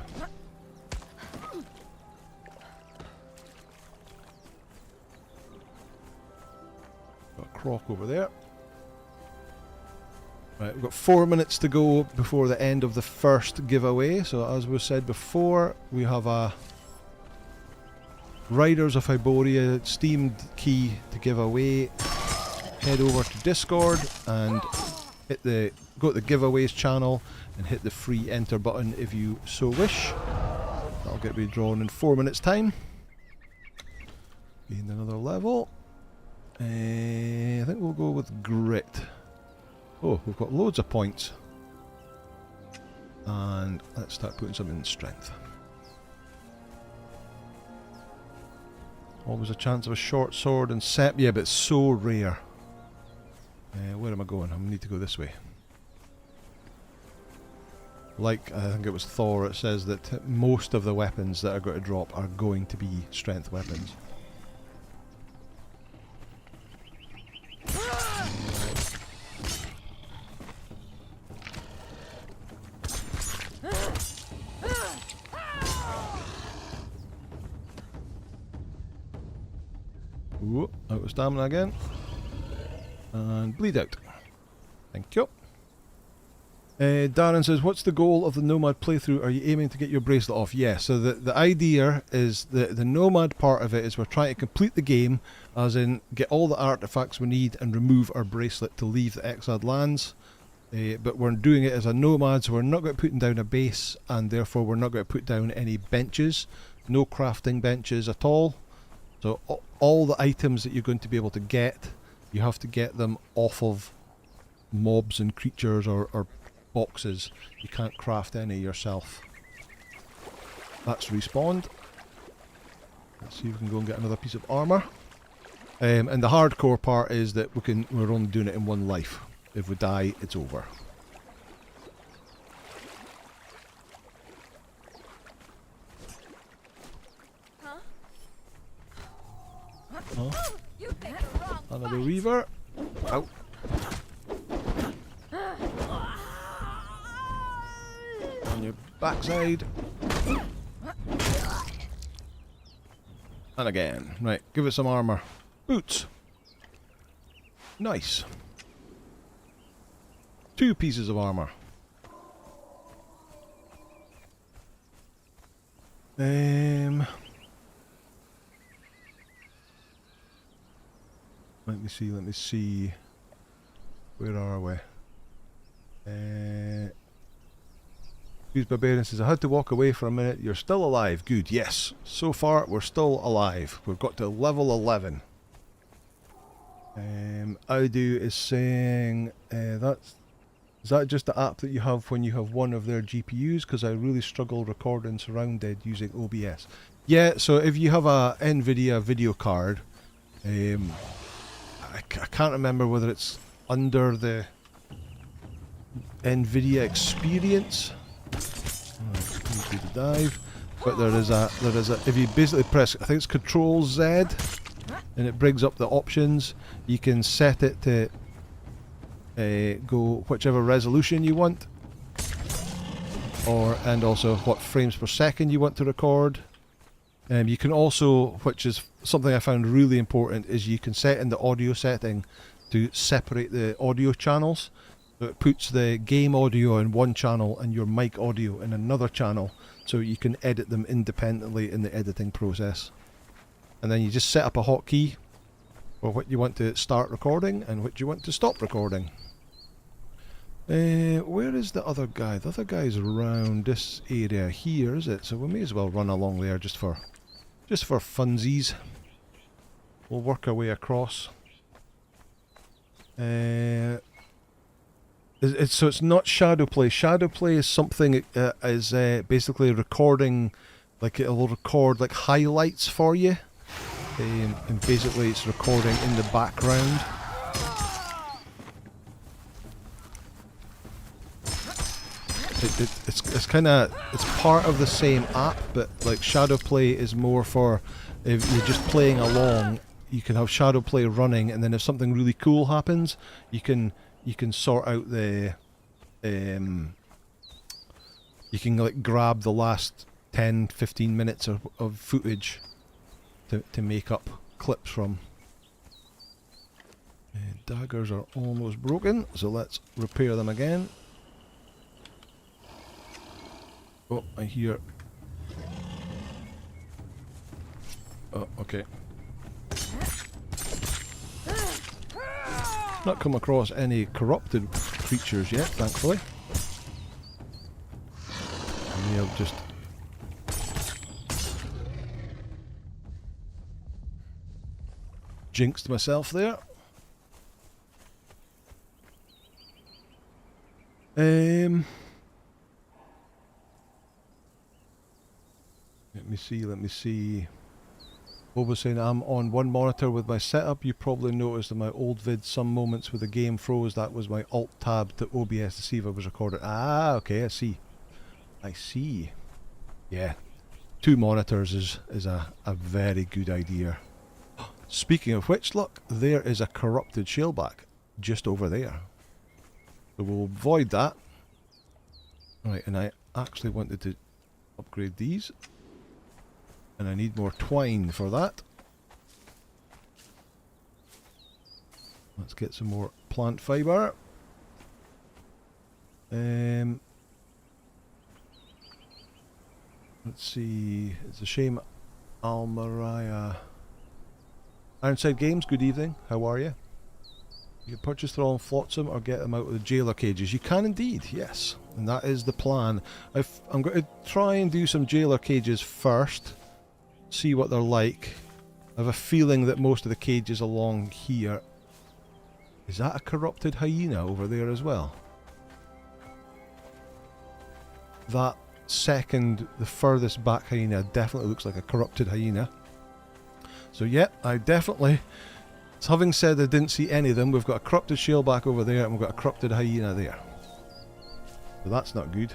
Got a croc over there. Right, we've got 4 minutes to go before the end of the first giveaway. So as we said before, we have a Riders of Hyboria Steam key to give away. Head over to Discord and go to the giveaways channel and hit the free enter button if you so wish. That'll get redrawn in 4 minutes time. Gain another level. I think we'll go with grit. Oh, we've got loads of points. And let's start putting some in strength. Always a chance of a short sword and set. Yeah, but it's so rare. Where am I going? I need to go this way. Like, I think it was Thor, it says that most of the weapons that are going to drop are going to be strength weapons. Ooh, out of stamina again. And bleed out. Thank you. Darren says, what's the goal of the Nomad playthrough? Are you aiming to get your bracelet off? Yeah, so the idea is the Nomad part of it is we're trying to complete the game, as in get all the artifacts we need and remove our bracelet to leave the exiled lands. But we're doing it as a Nomad, so we're not going to put down a base, and therefore we're not going to put down any benches. No crafting benches at all. So all the items that you're going to be able to get, you have to get them off of mobs and creatures or boxes. You can't craft any yourself. That's respawned. Let's see if we can go and get another piece of armor. And the hardcore part is that we're only doing it in one life. If we die, it's over. Huh? Another Reaver. Out. On your backside. And again. Right, give it some armor. Boots. Nice. 2 pieces of armor. Let me see. Where are we? Who's Barbarian says, I had to walk away for a minute. You're still alive. Good, yes. So far, we're still alive. We've got to level 11. Audu is saying, is that just the app that you have when you have one of their GPUs? Because I really struggle recording surrounded using OBS. Yeah, so if you have a NVIDIA video card, I can't remember whether it's under the NVIDIA Experience. Need to dive, but there is a if you basically press, I think it's Control Z, and it brings up the options. You can set it to go whichever resolution you want, and also what frames per second you want to record. You can also, which is something I found really important, is you can set in the audio setting to separate the audio channels. So it puts the game audio in one channel and your mic audio in another channel, so you can edit them independently in the editing process. And then you just set up a hotkey for what you want to start recording and what you want to stop recording. Where is the other guy? The other guy's around this area here, is it? So we may as well run along there just for funsies. We'll work our way across. So it's not shadow play. Shadow play is something is basically recording, like it'll record like highlights for you, and basically it's recording in the background. It's kind of, it's part of the same app, but like Shadow Play is more for if you're just playing along. You can have Shadow Play running, and then if something really cool happens, you can sort out the you can like grab the last 10-15 minutes of footage to make up clips from. Daggers are almost broken, so let's repair them again. Oh, I hear. Oh, okay. Not come across any corrupted creatures yet, thankfully. I may have just jinxed myself there. Let me see. Bob was saying I'm on one monitor with my setup. You probably noticed in my old vid some moments where the game froze. That was my alt tab to OBS to see if I was recorded. Ah, okay, I see. I see. Yeah. 2 monitors is a very good idea. Speaking of which, look, there is a corrupted shellback just over there. So we'll avoid that. Right, and I actually wanted to upgrade these. And I need more twine for that. Let's get some more plant fibre. Let's see. It's a shame Almaria. Ironside Games, good evening. How are you? You can purchase Thrall and Flotsam or get them out of the jailer cages. You can indeed, yes. And that is the plan. I'm going to try and do some jailer cages first. See what they're like. I have a feeling that most of the cages along here... Is that a corrupted hyena over there as well? That second, the furthest back hyena definitely looks like a corrupted hyena. So yeah, I definitely... So having said I didn't see any of them, we've got a corrupted shellback over there and we've got a corrupted hyena there. So that's not good.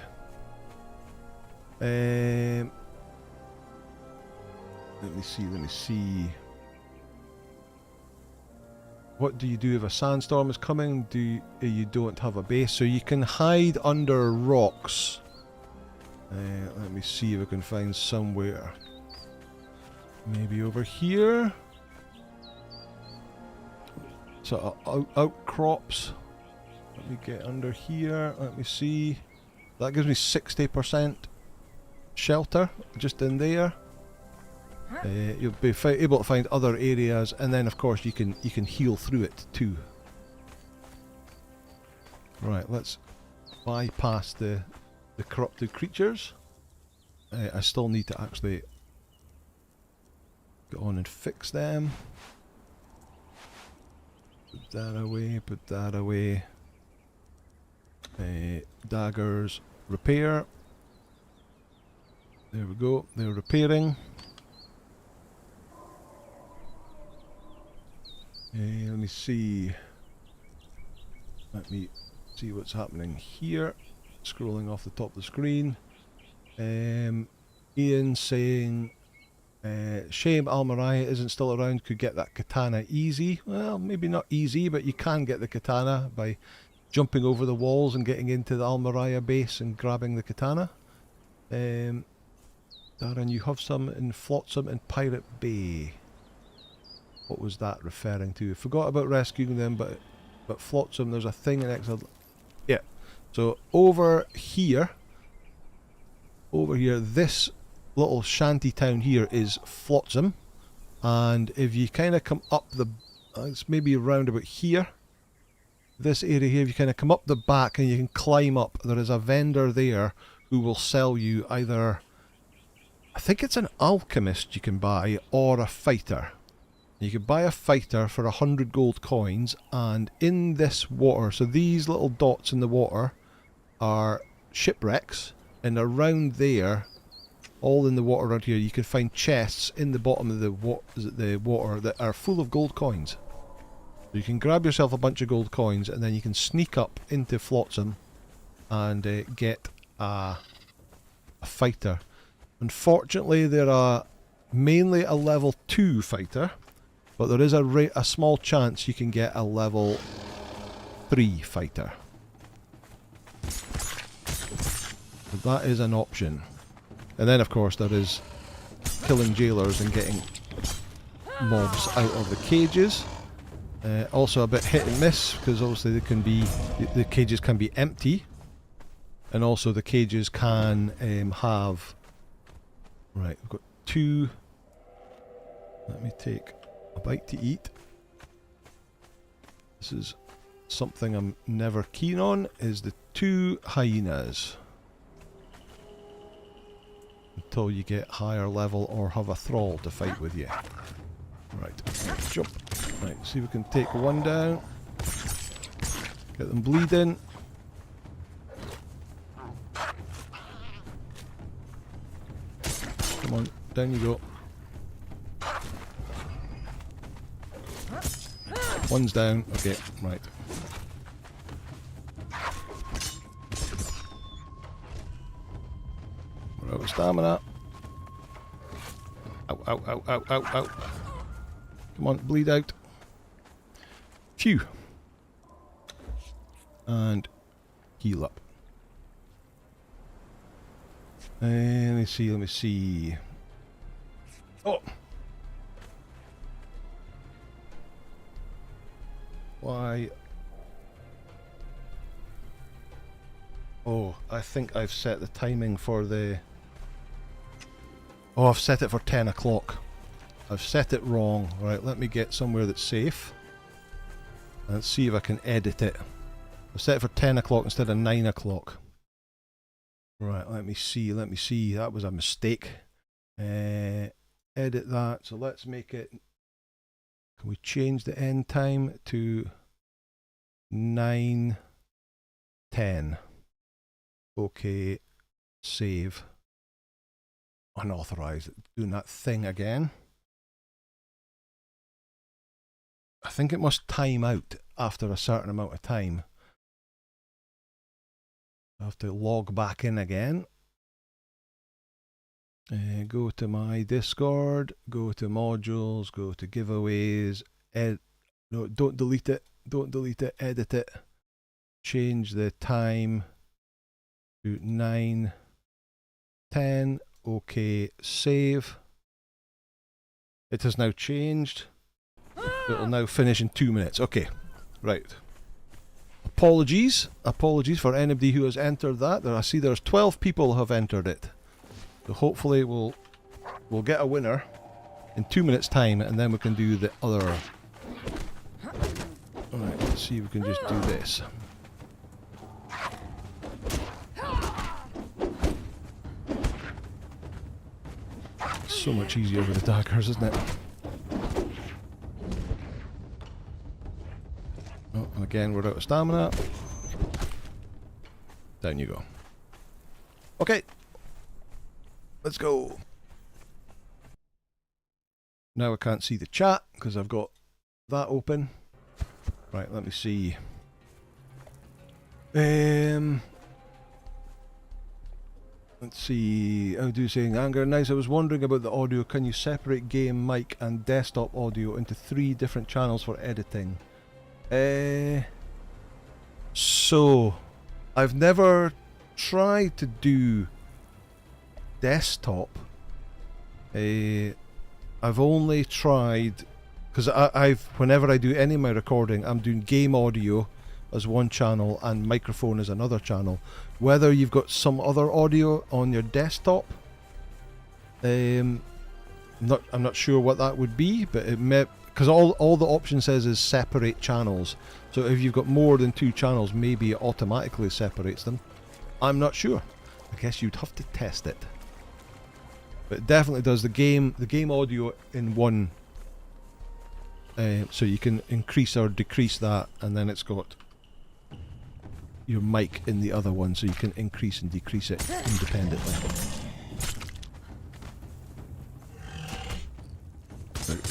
Let me see. What do you do if a sandstorm is coming? You don't have a base, so you can hide under rocks. Let me see if I can find somewhere. Maybe over here. So outcrops. Let me get under here. Let me see. That gives me 60% shelter just in there. You'll be able to find other areas, and then of course you can heal through it too. Right, let's bypass the corrupted creatures. I still need to actually go on and fix them. Put that away, put that away. Daggers, repair. There we go, they're repairing. Let me see. Let me see what's happening here. Scrolling off the top of the screen. Ian saying, shame Almaria isn't still around, could get that katana easy. Well, maybe not easy, but you can get the katana by jumping over the walls and getting into the Almaria base and grabbing the katana. Darren, you have some in Flotsam and Pirate Bay. What was that referring to? I forgot about rescuing them, but Flotsam, there's a thing in Exile. Yeah. So over here, this little shanty town here is Flotsam, and if you kind of come up the, it's maybe around about here, this area here, if you kind of come up the back and you can climb up, there is a vendor there who will sell you either, I think it's an alchemist you can buy, or a fighter. You can buy a fighter for 100 gold coins, and in this water, so these little dots in the water are shipwrecks, and around there, all in the water around here, you can find chests in the bottom of the water that are full of gold coins. So you can grab yourself a bunch of gold coins, and then you can sneak up into Flotsam and get a fighter. Unfortunately, they're mainly a level 2 fighter, but there is a small chance you can get a level 3 fighter. So that is an option. And then of course there is killing jailers and getting mobs out of the cages. Also a bit hit and miss, because obviously the cages can be empty, and also the cages can have... Right, we've got 2... Let me take a bite to eat. This is something I'm never keen on, is the 2 hyenas. Until you get higher level or have a thrall to fight with you. Right, jump. Right, see if we can take one down. Get them bleeding. Come on, down you go. One's down. Okay, right. We're out of stamina. Ow, ow, ow, ow, ow, ow. Come on, bleed out. Phew. And heal up. Let me see. Oh! Why? Oh, I think I've set the timing for the... Oh, I've set it for 10 o'clock. I've set it wrong. Right, let me get somewhere that's safe. Let's see if I can edit it. I've set it for 10 o'clock instead of 9 o'clock. Right, let me see. That was a mistake. Edit that. So let's make it... Can we change the end time to 9:10? Okay, save. Unauthorized. Doing that thing again. I think it must time out after a certain amount of time. I have to log back in again. Go to my Discord, go to modules, go to giveaways, no, don't delete it, edit it. Change the time to 9:10. Okay, save. It has now changed. It will now finish in 2 minutes. Okay, right. Apologies for anybody who has entered that. I see there's 12 people who have entered it. So hopefully we'll get a winner in 2 minutes time, and then we can do the other. Alright, let's see if we can just do this. So much easier with the daggers, isn't it? Oh, and again we're out of stamina. Down you go. Okay. Let's go. Now I can't see the chat because I've got that open. Right, let me see. Let's see. How do you saying Anger Nice? I was wondering about the audio. Can you separate game mic and desktop audio into 3 different channels for editing? So I've never tried to do desktop. I've only tried because whenever I do any of my recording, I'm doing game audio as one channel and microphone as another channel. Whether you've got some other audio on your desktop, I'm not sure what that would be, but it may, because all the option says is separate channels. So if you've got more than 2 channels, maybe it automatically separates them. I'm not sure. I guess you'd have to test it. But it definitely does the game audio in one. So you can increase or decrease that, and then it's got your mic in the other one, so you can increase and decrease it independently.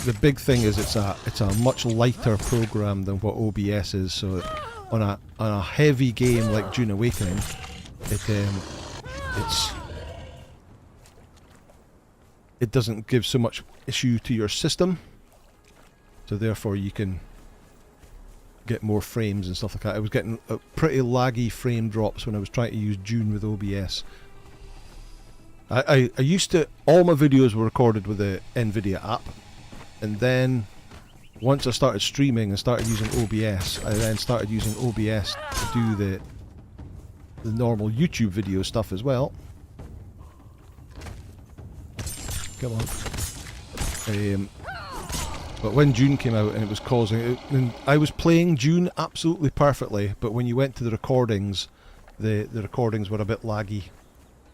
The big thing is it's a much lighter program than what OBS is. So on a heavy game like Dune Awakening, it doesn't give so much issue to your system, so therefore you can get more frames and stuff like that. I was getting pretty laggy frame drops when I was trying to use Dune with OBS. I used to, all my videos were recorded with the NVIDIA app, and then once I started streaming and started using OBS, I then started using OBS to do the normal YouTube video stuff as well. Come on. But when Dune came out and it was causing it, and I was playing Dune absolutely perfectly, but when you went to the recordings, the recordings were a bit laggy,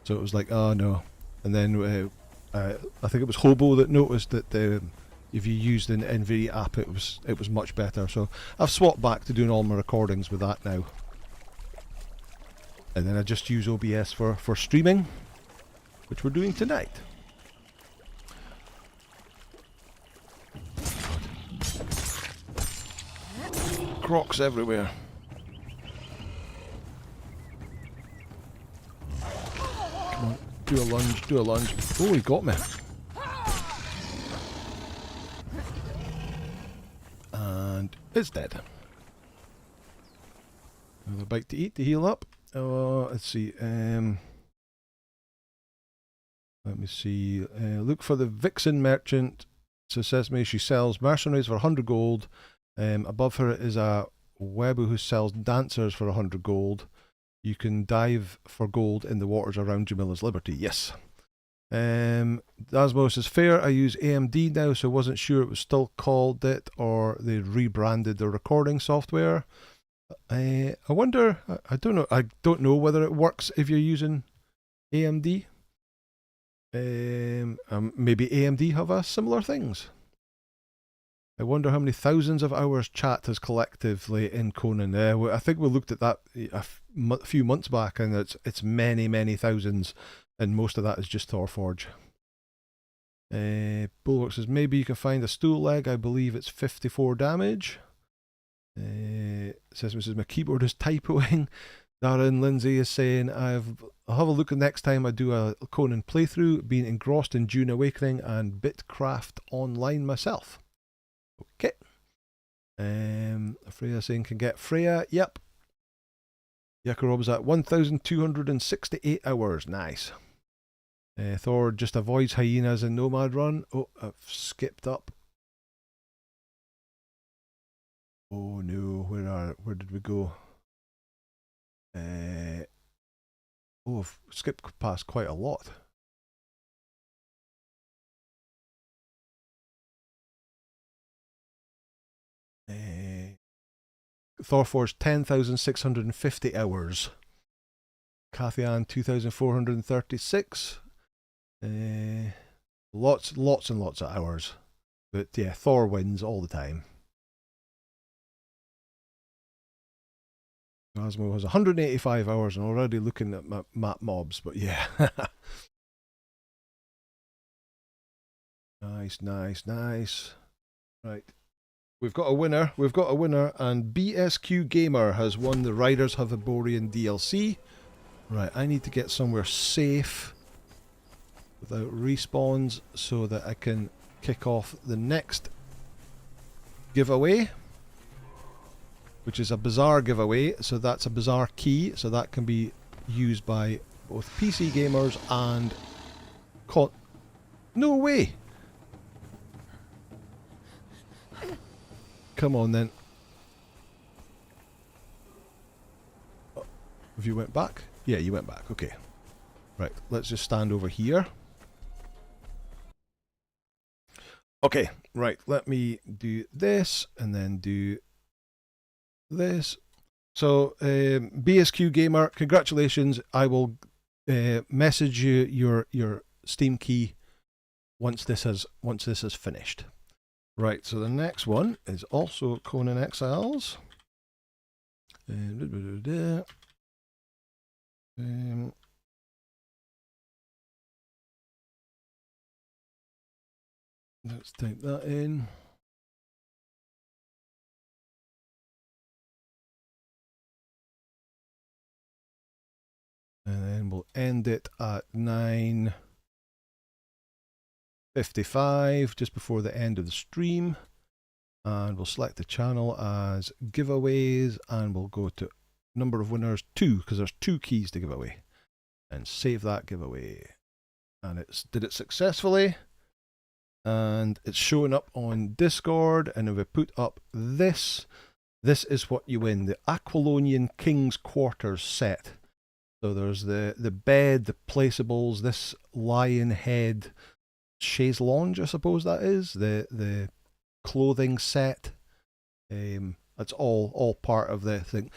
so it was like, oh no. And then I think it was Hobo that noticed that if you used an NVIDIA app, it was much better. So I've swapped back to doing all my recordings with that now, and then I just use OBS for streaming, which we're doing tonight. Crocs everywhere. Come on, do a lunge, do a lunge. Oh, he got me. And it's dead. Another bite to eat to heal up. Let's see. Let me see. Look for the Vixen Merchant. So says me she sells mercenaries for 100 gold. Above her is a Webu who sells dancers for 100 gold. You can dive for gold in the waters around Jamila's Liberty. Yes. Dasmo says, fair, I use AMD now, so I wasn't sure it was still called it or they rebranded the recording software. I wonder, I don't know whether it works if you're using AMD. Maybe AMD have similar things. I wonder how many thousands of hours chat has collectively in Conan. I think we looked at that a few months back, and it's many, many thousands, and most of that is just Thorforge. Bulwark says, maybe you can find a stool leg. I believe it's 54 damage. Says, my keyboard is typoing. Darren Lindsay is saying, I'll have a look next time I do a Conan playthrough, being engrossed in Dune Awakening and Bitcraft Online myself. Okay. Freya saying, can get Freya. Yep. Yakarob's at 1,268 hours. Nice. Thor just avoids hyenas in Nomad Run. Oh, I've skipped up. Oh no, where did we go? I've skipped past quite a lot. Thorforge 10,650 hours. Cathian 2,436. Lots and lots of hours. But yeah, Thor wins all the time. Osmo has 185 hours and already looking at map mobs, but yeah. Nice. Right. We've got a winner, and BSQ Gamer has won the Riders of Hyborian DLC. Right, I need to get somewhere safe without respawns so that I can kick off the next giveaway, which is a Bazaar giveaway. So that's a Bazaar key, so that can be used by both PC gamers and no way! Come on then. Oh, have you went back? Yeah, you went back. Okay. Right, let's just stand over here. Okay, right, let me do this and then do this. So, BSQ Gamer, congratulations. I will message you your Steam key once this is finished. Right, so the next one is also Conan Exiles. Let's type that in. And then and we'll end it at 9:55, just before the end of the stream. And we'll select the channel as giveaways, and we'll go to number of winners 2, because there's 2 keys to give away, and save that giveaway. And it's did it successfully, and it's showing up on Discord. And if we put up this is what you win: the Aquilonian King's Quarters set. So there's the bed, the placeables, this lion head chaise lounge, I suppose that is, the clothing set. That's all part of the thing.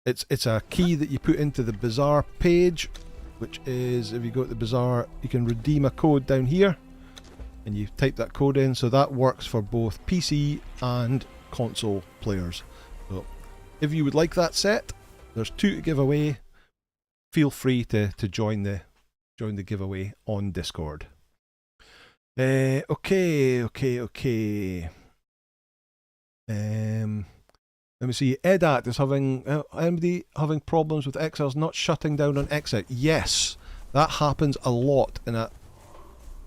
It's a key that you put into the Bazaar page, which is, if you go to the Bazaar, you can redeem a code down here, and you type that code in. So that works for both PC and console players. So if you would like that set, there's 2 to give away. Feel free to join the giveaway on Discord. Okay. Let me see. Edat is anybody having problems with Exiles not shutting down on Exit? Yes, that happens a lot, and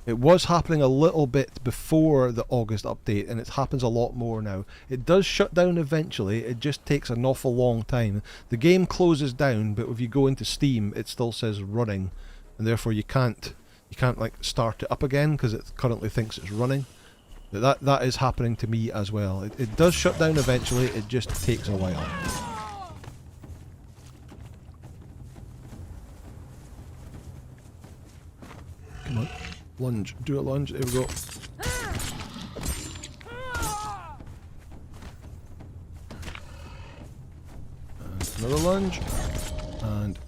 it was happening a little bit before the August update, and it happens a lot more now. It does shut down eventually. It just takes an awful long time. The game closes down, but if you go into Steam, it still says running, and therefore you can't like start it up again because it currently thinks it's running. But that is happening to me as well. It does shut down eventually, it just takes a while. Come on, lunge, do a lunge, there we go. And another lunge, and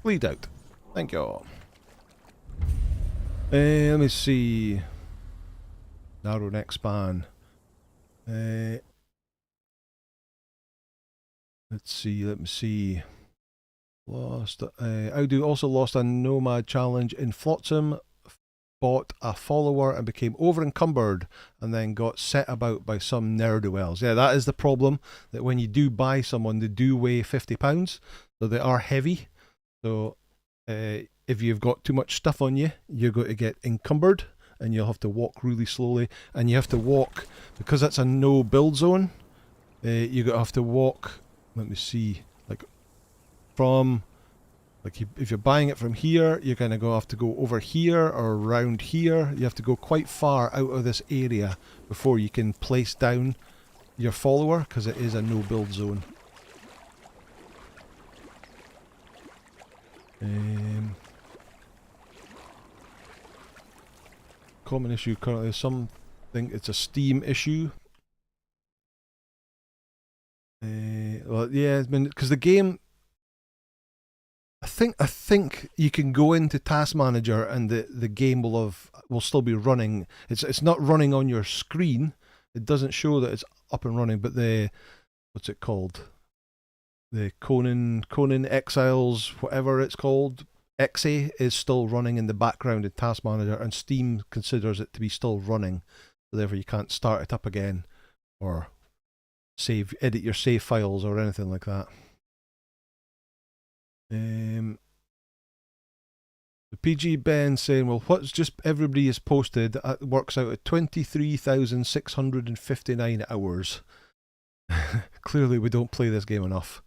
bleed out. Thank you. Let me see. Narrow neck span. Let's see, let me see. Lost. Audu also lost a Nomad challenge in Flotsam, bought a follower and became over encumbered, and then got set about by some ne'er-do-wells. Yeah, that is the problem, that when you do buy someone, they do weigh £50, so they are heavy. So if you've got too much stuff on you, you're going to get encumbered, and you'll have to walk really slowly, and you have to walk, because that's a no build zone, you're going to have to walk, let me see, like from, like if you're buying it from here, you're going to have to go over here or around here. You have to go quite far out of this area before you can place down your follower, because it is a no build zone. Common issue currently, some think it's a Steam issue. Well, yeah, I mean, because the game, I think you can go into Task Manager and the game will still be running. It's not running on your screen. It doesn't show that it's up and running, but what's it called? The Conan Exiles, whatever it's called, Exe is still running in the background in Task Manager, and Steam considers it to be still running, so therefore you can't start it up again or edit your save files or anything like that. The PG Ben saying, well, what's just everybody has posted works out at 23,659 hours. Clearly we don't play this game enough.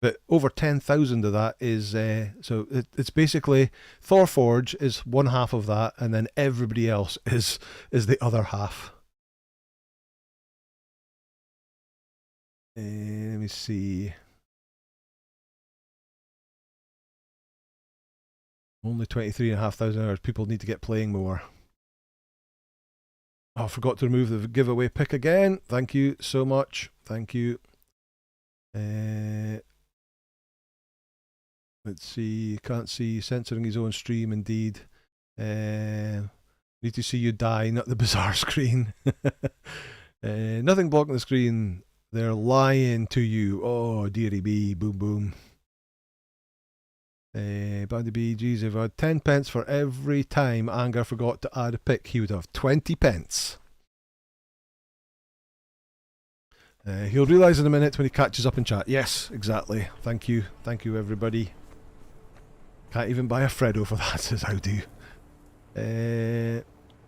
But over 10,000 of that is, so it's basically, Thorforge is one half of that, and then everybody else is the other half. Let me see. Only 23,500 hours. People need to get playing more. Oh, I forgot to remove the giveaway pick again. Thank you so much. Thank you. Let's see, can't see, censoring his own stream indeed. Need to see you die, not the bizarre screen. Nothing blocking the screen. They're lying to you. Oh, dearie me, boom boom. Bandy B, geez, if I had 10 pence for every time Anger forgot to add a pick, he would have 20 pence. He'll realise in a minute when he catches up in chat. Yes, exactly. Thank you everybody. Can't even buy a Freddo for that, says How Do.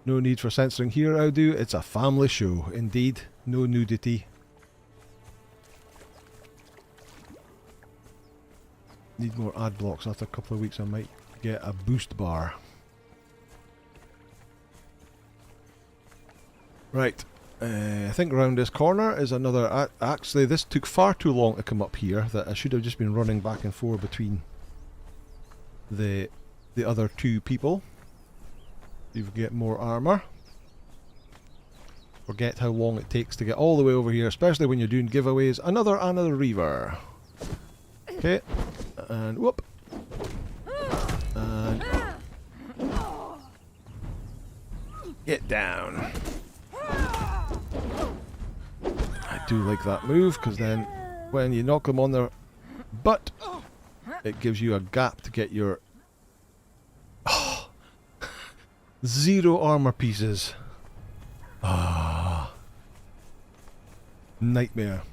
No need for censoring here, How Do. It's a family show, indeed. No nudity. Need more ad blocks. After a couple of weeks I might get a boost bar. Right. I think around this corner is another... actually, this took far too long to come up here, that I should have just been running back and forth between the other two people. You get more armour. Forget how long it takes to get all the way over here, especially when you're doing giveaways. Another Reaver. Okay. And whoop. And get down. I do like that move, because then when you knock them on their butt, it gives you a gap to get your... Oh, 0 armor pieces. Ah, nightmare.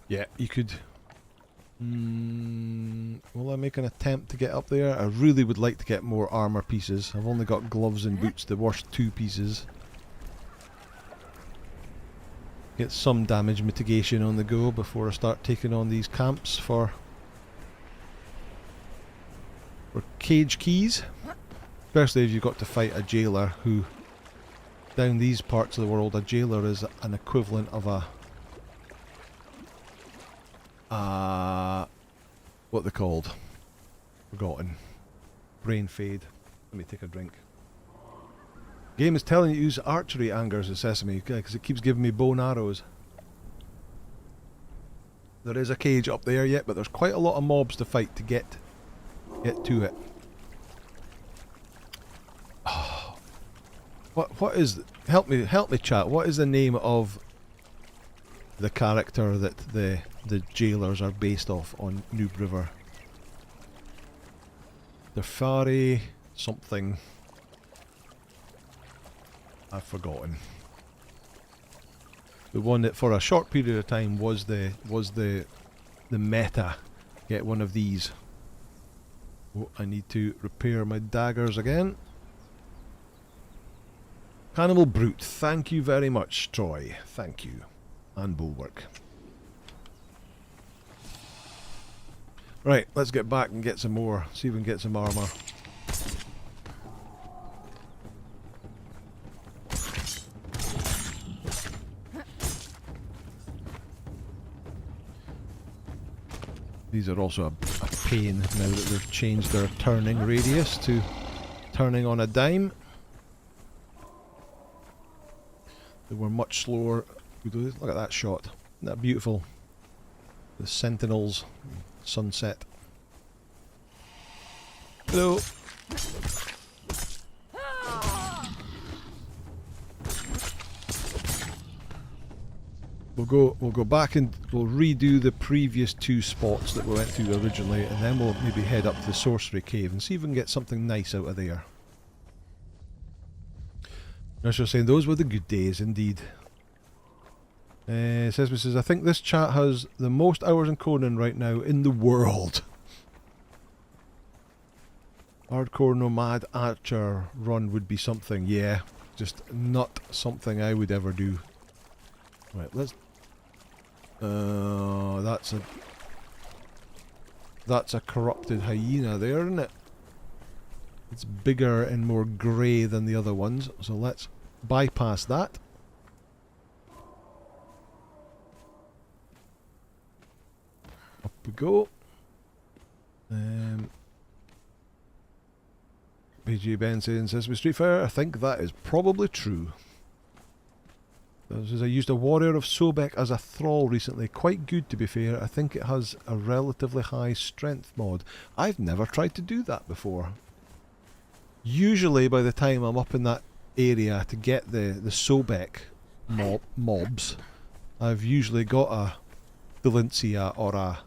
Yeah, you could... will I make an attempt to get up there? I really would like to get more armor pieces. I've only got gloves and boots, the worst 2 pieces. Get some damage mitigation on the go before I start taking on these camps for cage keys. Especially if you've got to fight a jailer who, down these parts of the world, a jailer is an equivalent of a... what they're called? Forgotten. Brain fade. Let me take a drink. Game is telling you to use archery, angers the sesame, because it keeps giving me bow and arrows. There is a cage up there yet, but there's quite a lot of mobs to fight to get to it. Oh. What is... Help me chat. What is the name of the character that the jailers are based off on Noob River? The Fairy something. I've forgotten. The one that for a short period of time was the meta. Get one of these. Oh, I need to repair my daggers again. Cannibal Brute, thank you very much, Troy. Thank you. And Bulwark. Right, let's get back and get some more. See if we can get some armour. These are also a pain now that they've changed their turning radius to turning on a dime. They were much slower. Look at that shot. Isn't that beautiful? The sentinels, sunset. Hello. We'll go back and we'll redo the previous 2 spots that we went to originally, and then we'll maybe head up to the Sorcery Cave and see if we can get something nice out of there. I was just saying, those were the good days indeed. Says, I think this chat has the most hours in Conan right now in the world. Hardcore Nomad Archer run would be something, yeah. Just not something I would ever do. Right, let's... that's a corrupted hyena there, isn't it? It's bigger and more grey than the other ones, so let's bypass that. Up we go. PG Ben saying, says with Street Fighter, I think that is probably true. Says, I used a Warrior of Sobek as a thrall recently. Quite good, to be fair. I think it has a relatively high strength mod. I've never tried to do that before. Usually by the time I'm up in that area to get the Sobek mobs, I've usually got a Valencia or a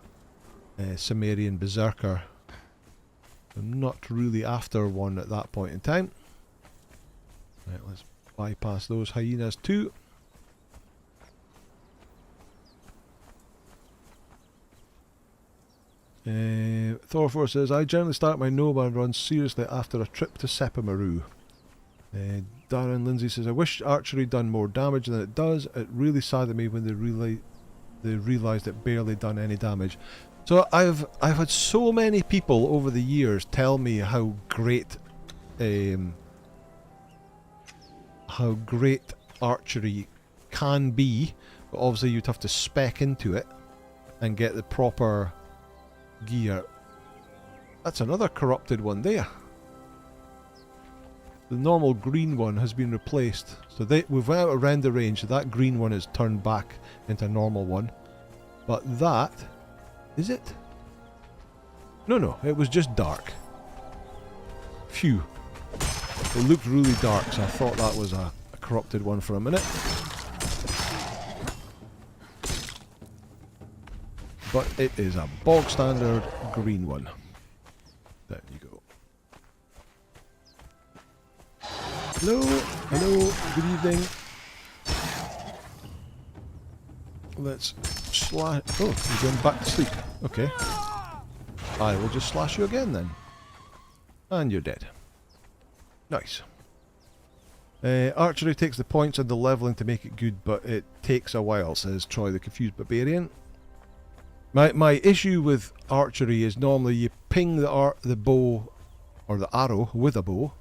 Sumerian Berserker. I'm not really after one at that point in time. Right, let's bypass those hyenas too. Thor4 says, I generally start my Nomad run seriously after a trip to Sepamaru. Darren Lindsay says, I wish archery done more damage than it does. It really saddened me when they realised it barely done any damage. So I've had so many people over the years tell me how great archery can be, but obviously you'd have to spec into it and get the proper gear. That's another corrupted one there. The normal green one has been replaced, so we've went out of render range, so that green one is turned back into a normal one. But that, is it? No, it was just dark. Phew. It looked really dark, so I thought that was a corrupted one for a minute. But it is a bog standard green one. There you go. Hello, good evening. Let's slash. Oh, you're going back to sleep. Okay. I will just slash you again then. And you're dead. Nice. Archery takes the points and the leveling to make it good, but it takes a while, says Troy the Confused Barbarian. My issue with archery is normally you ping the bow or the arrow with a bow.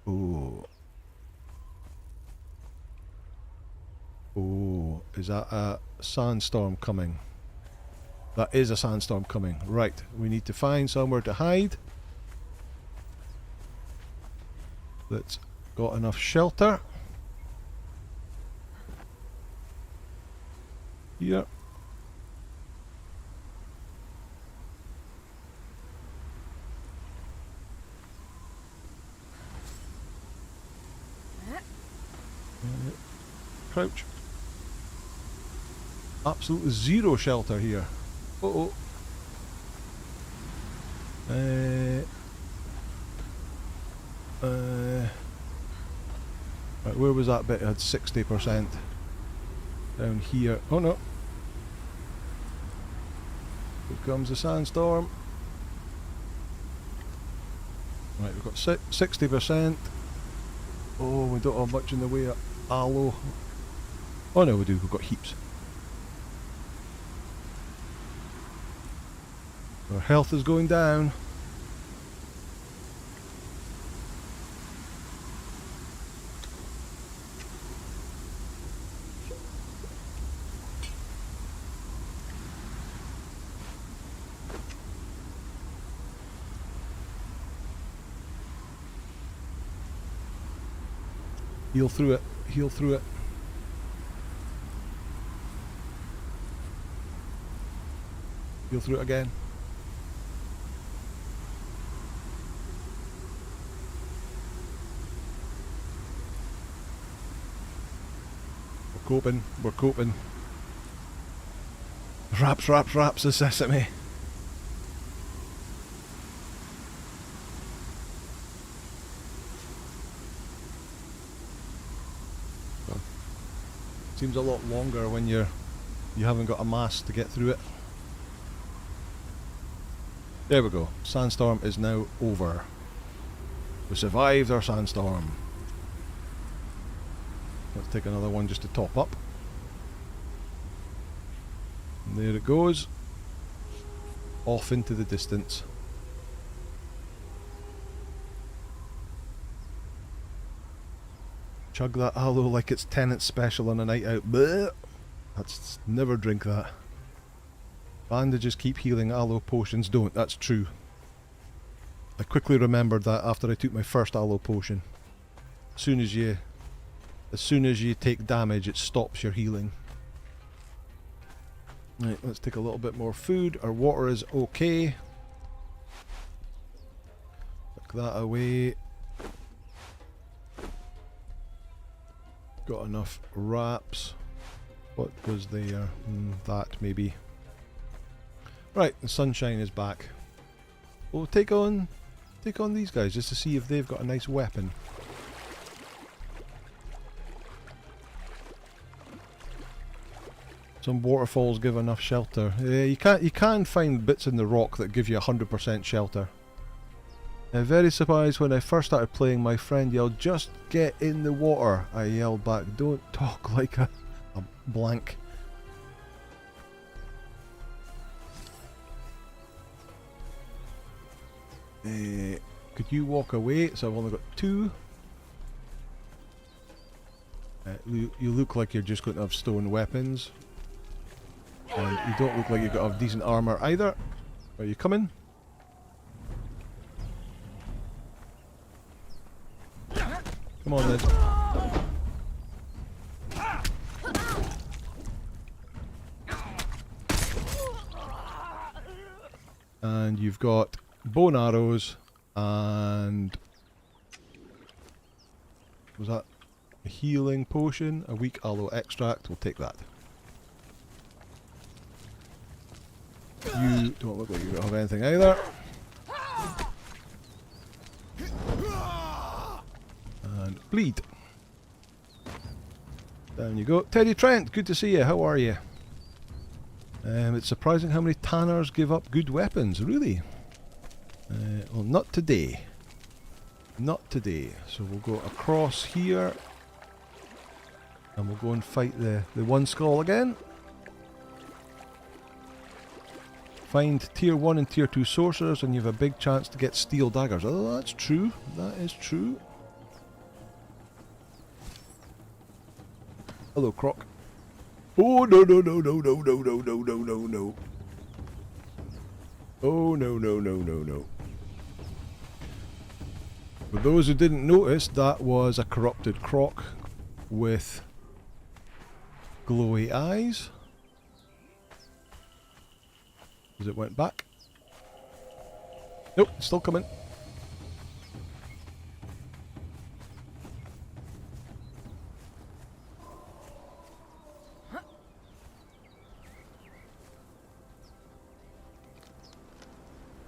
Oh, is that a sandstorm coming? That is a sandstorm coming. Right, we need to find somewhere to hide. That's got enough shelter. Here. Crouch. Absolutely zero shelter here. Uh-oh. Right, where was that bit? It had 60% down here. Oh no. Here comes the sandstorm. Right, we've got 60%. Oh, we don't have much in the way of aloe. Oh no, we do. We've got heaps. Our health is going down. Heal through it. Heal through it. Heal through it again. We're coping. Raps the sesame. Seems a lot longer when you haven't got a mask to get through it. There we go. Sandstorm is now over. We survived our sandstorm. Let's take another one just to top up. And there it goes. Off into the distance. Chug that aloe like it's Tenant special on a night out. Blech. That's never drink that. Bandages keep healing, aloe potions don't. That's true. I quickly remembered that after I took my first aloe potion. As soon as you take damage, it stops your healing. Right, let's take a little bit more food. Our water is okay. Tuck that away. Got enough wraps. What was there? That maybe. Right, the sunshine is back. We'll take on these guys just to see if they've got a nice weapon. Some waterfalls give enough shelter. You can find bits in the rock that give you 100% shelter. Very surprised when I first started playing, my friend yelled, "Just get in the water." I yelled back, "Don't talk like a blank." Could you walk away? So I've only got 2. You look like you're just going to have stone weapons. And you don't look like you've got to have decent armour either. Are you coming? Come on then. And you've got bow and arrows and... was that a healing potion? A weak aloe extract? We'll take that. You don't look like you don't have anything either. And bleed. Down you go. Teddy Trent, good to see you. How are you? It's surprising how many tanners give up good weapons. Really? Well, not today. Not today. So we'll go across here. And we'll go and fight the one skull again. Find tier 1 and tier 2 sorcerers and you have a big chance to get steel daggers. Oh, that's true. That is true. Hello, Croc. Oh, no, no, no, no, no, no, no, no, no, no, no. Oh, no, no, no, no, no. For those who didn't notice, that was a corrupted Croc with glowy eyes. As it went back. Nope, it's still coming.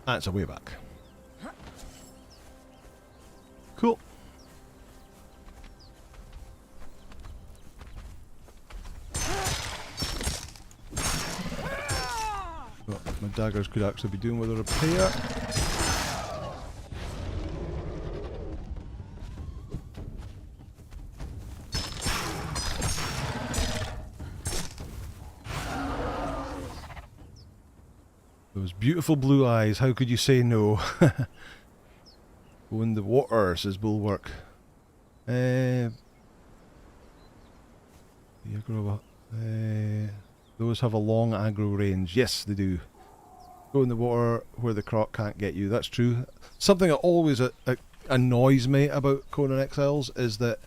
That's a way back. Cool. Well, my daggers could actually be doing with a repair. Those beautiful blue eyes, how could you say no? Go in the water, says Bulwark. Those have a long aggro range. Yes, they do. Go in the water where the Croc can't get you. That's true. Something that always annoys me about Conan Exiles is that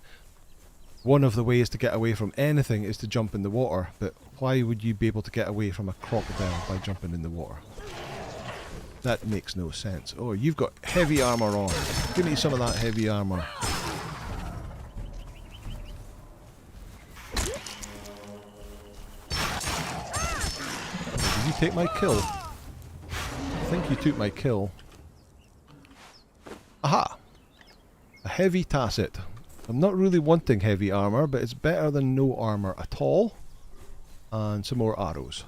one of the ways to get away from anything is to jump in the water. But why would you be able to get away from a crocodile by jumping in the water? That makes no sense. Oh, you've got heavy armour on. Give me some of that heavy armour. Did you take my kill? I think you took my kill. Aha! A heavy tacit. I'm not really wanting heavy armour, but it's better than no armour at all. And some more arrows.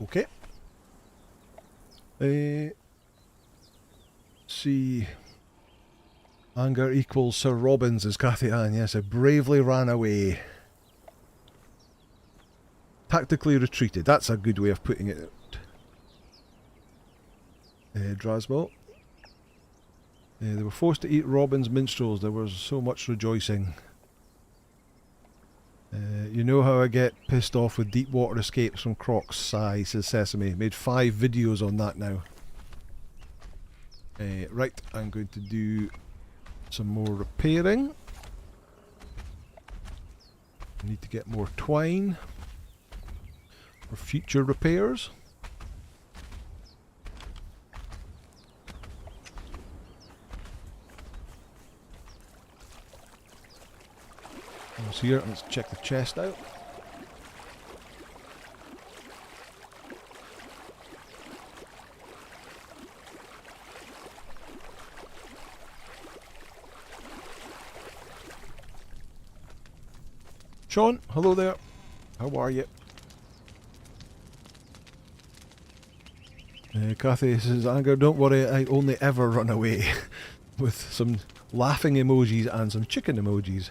Okay. See. Anger equals Sir Robbins is Cathy-Ann. Yes, I bravely ran away. Tactically retreated. That's a good way of putting it. Drasmo. They were forced to eat Robin's minstrels. There was so much rejoicing. You know how I get pissed off with deep water escapes from Crocs. Sigh, says Sesame. Made 5 videos on that now. Right, I'm going to do some more repairing. I need to get more twine for future repairs. Here, let's check the chest out. Sean, hello there. How are you? Kathy says, Anger, don't worry, I only ever run away. With some laughing emojis and some chicken emojis.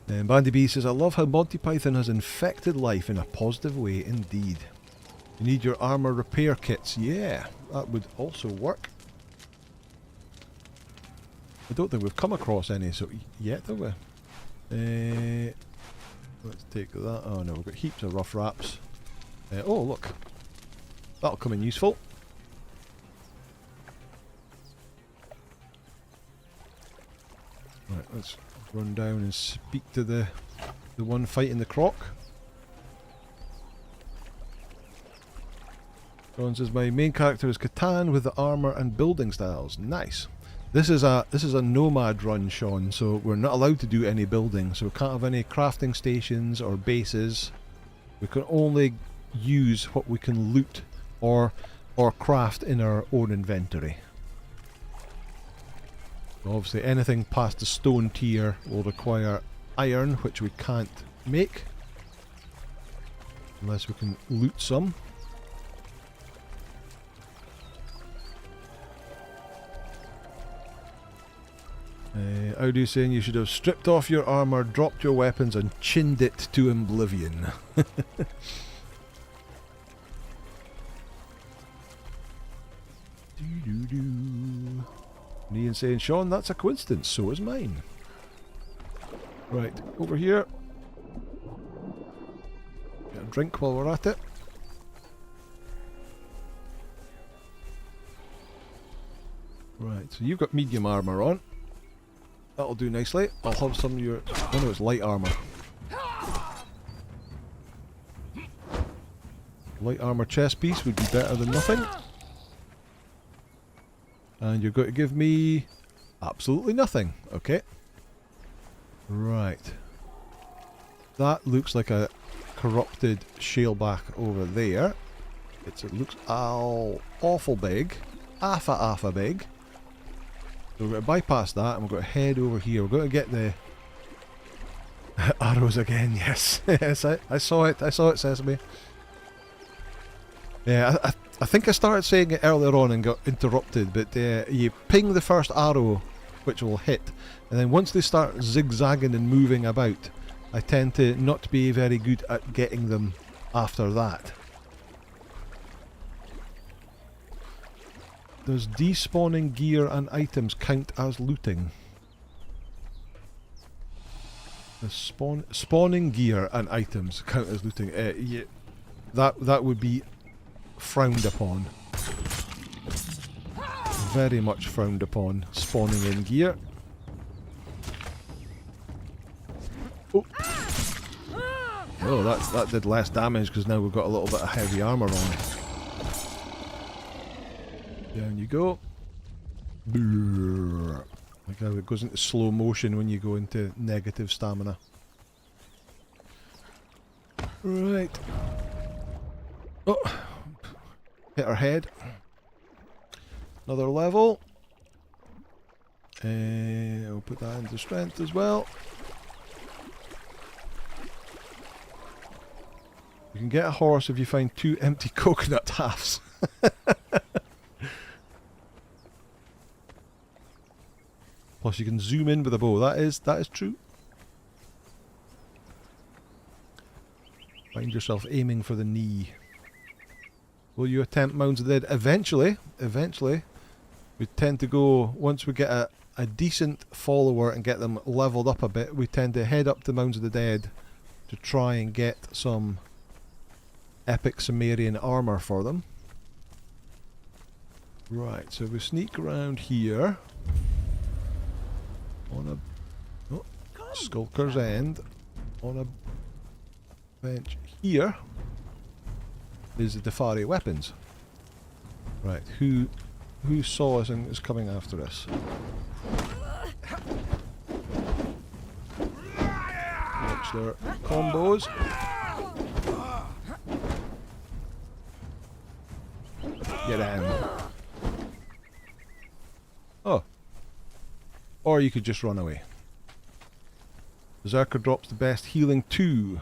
Bandy B says, I love how Monty Python has infected life in a positive way indeed. You need your armour repair kits. Yeah, that would also work. I don't think we've come across any so yet, have we? Let's take that. Oh no, we've got heaps of rough wraps. Oh look, that'll come in useful. Right, let's run down and speak to the one fighting the croc. John says, my main character is Catan with the armour and building styles. Nice. This is a nomad run, Sean, so we're not allowed to do any building, so we can't have any crafting stations or bases. We can only use what we can loot or craft in our own inventory. So obviously anything past the stone tier will require iron, which we can't make unless we can loot some. Audi saying you should have stripped off your armour, dropped your weapons and chinned it to oblivion. Ian saying, Sean, that's a coincidence, so is mine. Right, over here. Get a drink while we're at it. Right, so you've got medium armour on. That'll do nicely. I'll have some of your... Oh no, it's light armour. Light armour chest piece would be better than nothing. And you're going to give me absolutely nothing. Okay. Right. That looks like a corrupted shaleback over there. It looks awful big. Alpha big. So we're going to bypass that and we're going to head over here. We're going to get the arrows again. Yes. Yes, I saw it. I saw it, Sesame. Yeah, I think I started saying it earlier on and got interrupted, but you ping the first arrow, which will hit, and then once they start zigzagging and moving about, I tend to not be very good at getting them after that. Does despawning gear and items count as looting? The spawning gear and items count as looting. Yeah, that would be frowned upon. Very much frowned upon, spawning in gear. Oh, oh, that did less damage because now we've got a little bit of heavy armour on. Down you go. Brrr. Like how it goes into slow motion when you go into negative stamina. Right. Oh. Hit our head. Another level. I'll put that into strength as well. You can get a horse if you find 2 empty coconut halves. Plus you can zoom in with a bow. That is true. Find yourself aiming for the knee. Will you attempt Mounds of the Dead? Eventually. We tend to go, once we get a decent follower and get them leveled up a bit, we tend to head up to Mounds of the Dead to try and get some epic Sumerian armour for them. Right, so we sneak around here on a Skulker's End, on a bench here is the Defari weapons. Right, who saw us and is coming after us? Watch their combos. Get down. Oh. Or you could just run away. Berserker drops the best healing 2.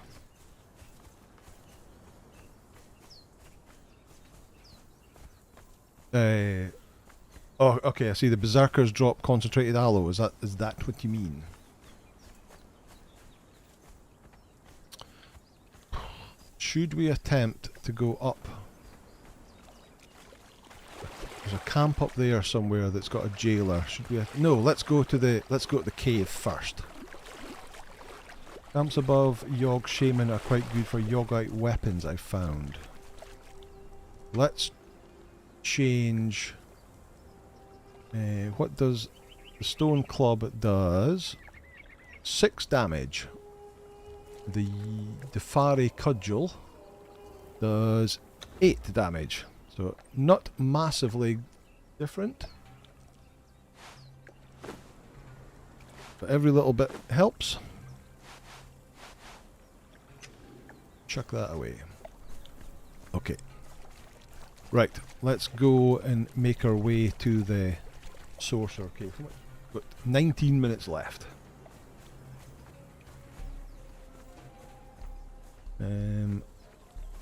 Oh, okay. I see the berserkers drop concentrated aloe. Is that what you mean? Should we attempt to go up? There's a camp up there somewhere that's got a jailer. Should we? No. Let's go to the cave first. Camps above Yogg Shaman are quite good for Yoggite weapons, I found. Let's change. What does the stone club does? 6 damage. The Defari cudgel does 8 damage. So not massively different. But every little bit helps. Chuck that away. Okay. Right, let's go and make our way to the Sorcerer Cave. Got 19 minutes left.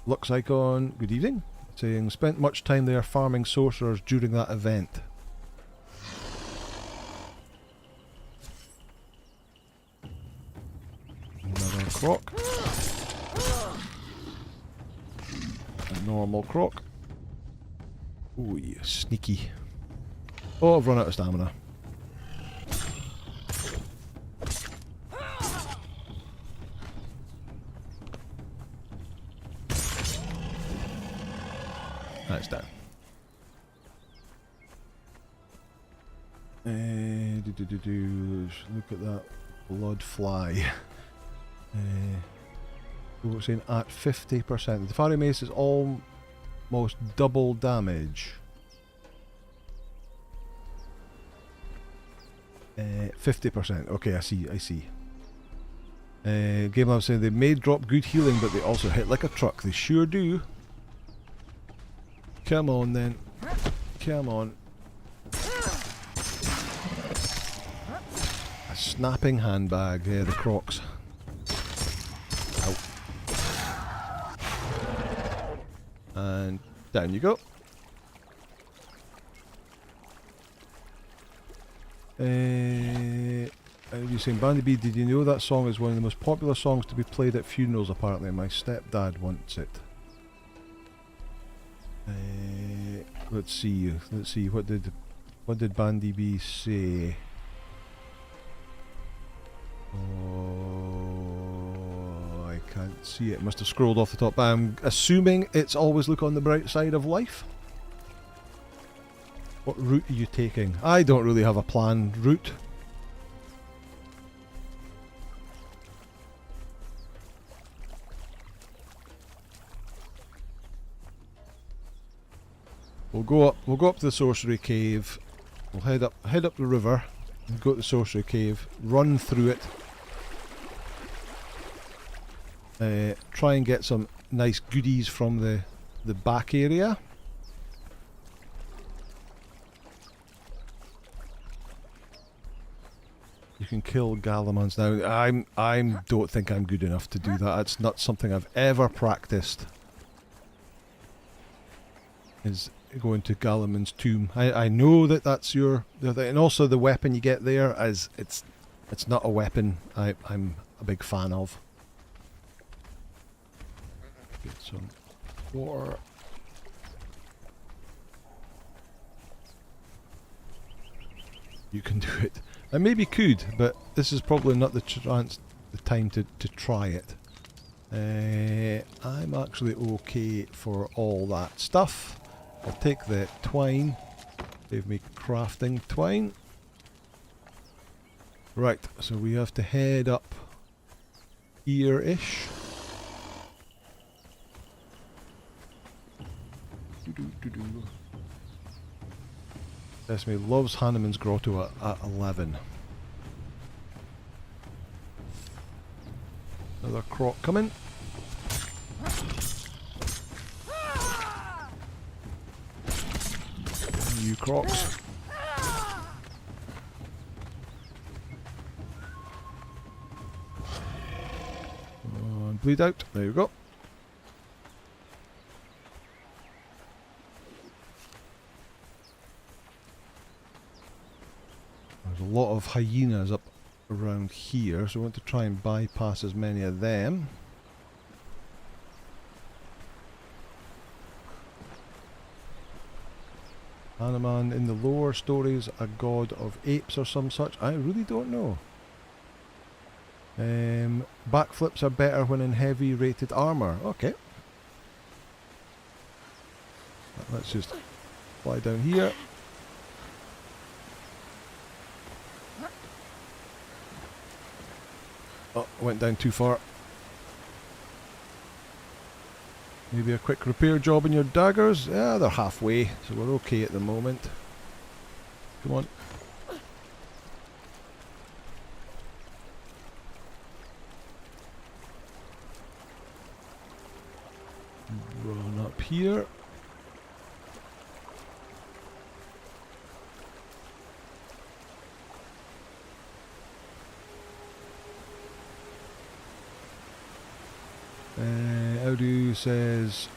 Lux Icon, good evening. Saying, spent much time there farming sorcerers during that event. Another croc. A normal croc. Ooh, yeah, sneaky. Oh, I've run out of stamina. That's down. Look at that blood fly. We're saying at 50%. The Fairy Mace is almost double damage. 50%. Okay, I see. Game Lab saying they may drop good healing, but they also hit like a truck. They sure do. Come on then. Come on. A snapping handbag. Yeah, the crocs. Ow. And down you go. You're saying, Bandy B, did you know that song is one of the most popular songs to be played at funerals apparently? My stepdad wants it. Let's see, what did Bandy B say? Oh, I can't see it. Must have scrolled off the top. I'm assuming it's always look on the bright side of life. What route are you taking? I don't really have a planned route. We'll go up to the Sorcery Cave. We'll head up the river and go to the Sorcery Cave. Run through it. Try and get some nice goodies from the back area. You can kill Galamans now. I don't think I'm good enough to do that. It's not something I've ever practiced. Is going to Galaman's tomb. I know that that's your, and also the weapon you get there is it's not a weapon I'm a big fan of. Get some water. You can do it. I maybe could, but this is probably not the time to try it. I'm actually okay for all that stuff. I'll take the twine. Save me crafting twine. Right, so we have to head up here-ish. Sesame loves Hanneman's Grotto at 11. Another croc coming. You crocs. And bleed out. There you go. of hyenas up around here, so I want to try and bypass as many of them. Hanuman in the lore stories a god of apes or some such. I really don't know. Backflips are better when in heavy rated armour. Okay. Let's just fly down here. Oh, went down too far. Maybe a quick repair job in your daggers? Yeah, they're halfway, so we're okay at the moment. Come on. Run up here. Audu says,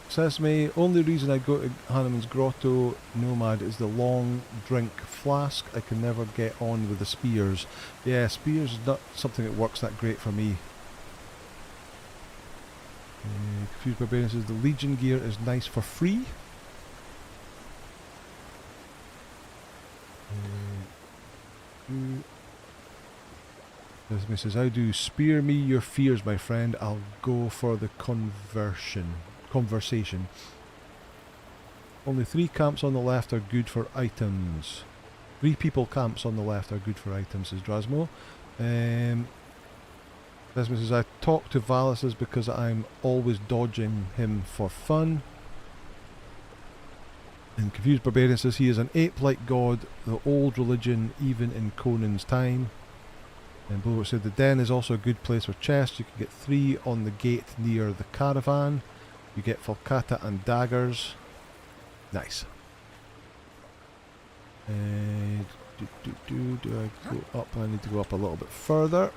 Sesame, only reason I go to Hanuman's Grotto Nomad is the long drink flask. I can never get on with the spears. Yeah, spears is not something that works that great for me. Confused Barbarian says the Legion gear is nice for free. Sesame says, how do spear me your fears, my friend. I'll go for the conversation. Only 3 camps on the left are good for items. 3 people camps on the left are good for items, says Drasmo. Sesame says, I talk to Valis because I'm always dodging him for fun. And Confused Barbarian says, he is an ape-like god, the old religion even in Conan's time. And Bulwark said the den is also a good place for chests. You can get 3 on the gate near the caravan. You get falcata and daggers. Nice. Do I go up? I need to go up a little bit further.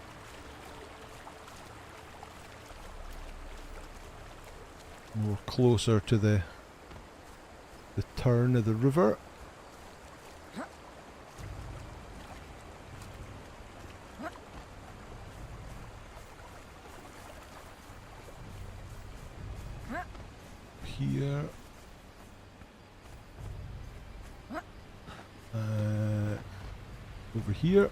More closer to the turn of the river. Here. Over here.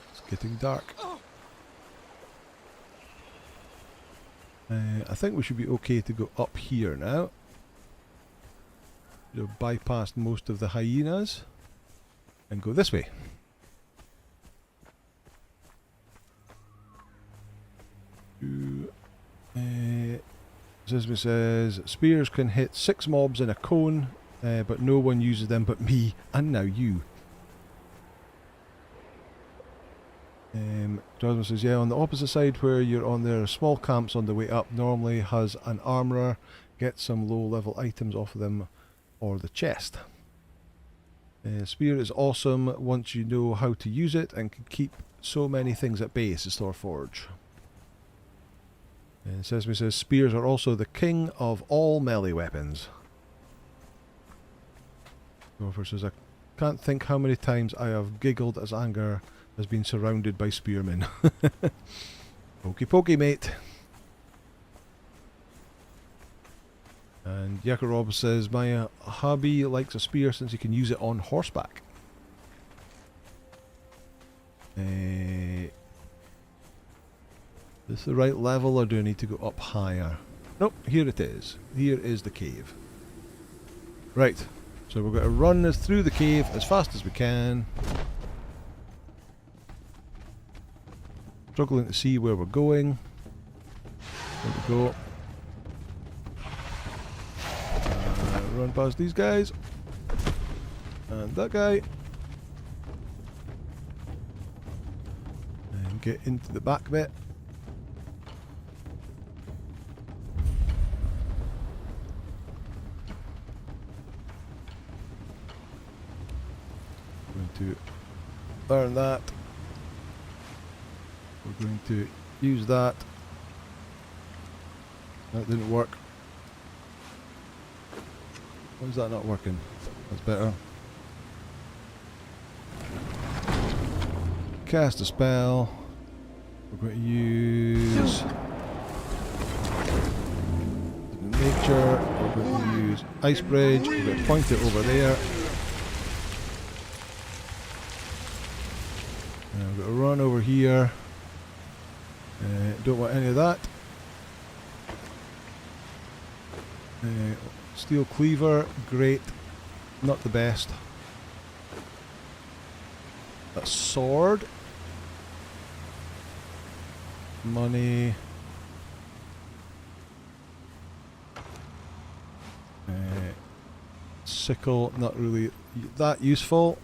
It's getting dark. I think we should be okay to go up here now. We've bypassed most of the hyenas. And go this way. Zizmi says, spears can hit 6 mobs in a cone, but no one uses them but me, and now you. Drosman says, yeah, on the opposite side where you're on there are small camps on the way up, normally has an armourer, get some low level items off of them or the chest. Spear is awesome once you know how to use it and can keep so many things at bay, says Thorforge. And Sesame says spears are also the king of all melee weapons. Thorforge says, I can't think how many times I have giggled as anger has been surrounded by spearmen. Pokey pokey, mate. And Yakarov says, my hubby likes a spear since he can use it on horseback. Is this the right level or do I need to go up higher? Nope, here it is. Here is the cave. Right, so we're going to run this through the cave as fast as we can. Struggling to see where we're going. There we go. Run past these guys. And that guy. And get into the back bit. Going to learn that. We're going to use that. That didn't work. Why is that not working? That's better. Cast a spell. We're going to use nature. We're going to use ice bridge. We're going to point it over there. And we're going to run over here. Don't want any of that. Steel cleaver, great. Not the best. A sword. Money. Sickle, not really that useful.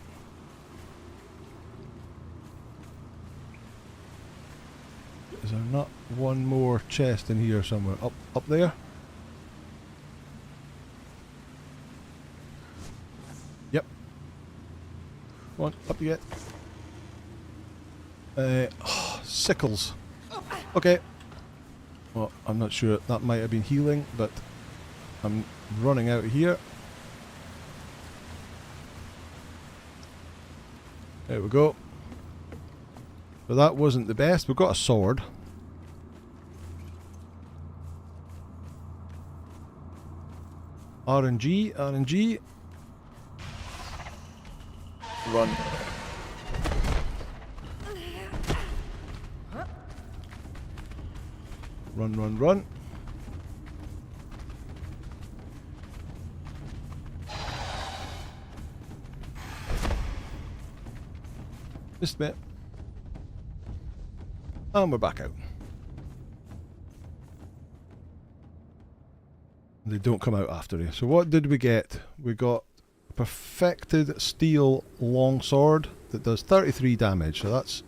Is there not one more chest in here somewhere? Up there? Yep. Come on, up you get. Sickles. Okay. Well, I'm not sure. That might have been healing, but I'm running out of here. There we go. So that wasn't the best. We've got a sword. RNG, RNG. Run. Run, run, run. Missed a bit. And we're back out. They don't come out after you. So what did we get? We got a perfected steel longsword that does 33 damage. So that's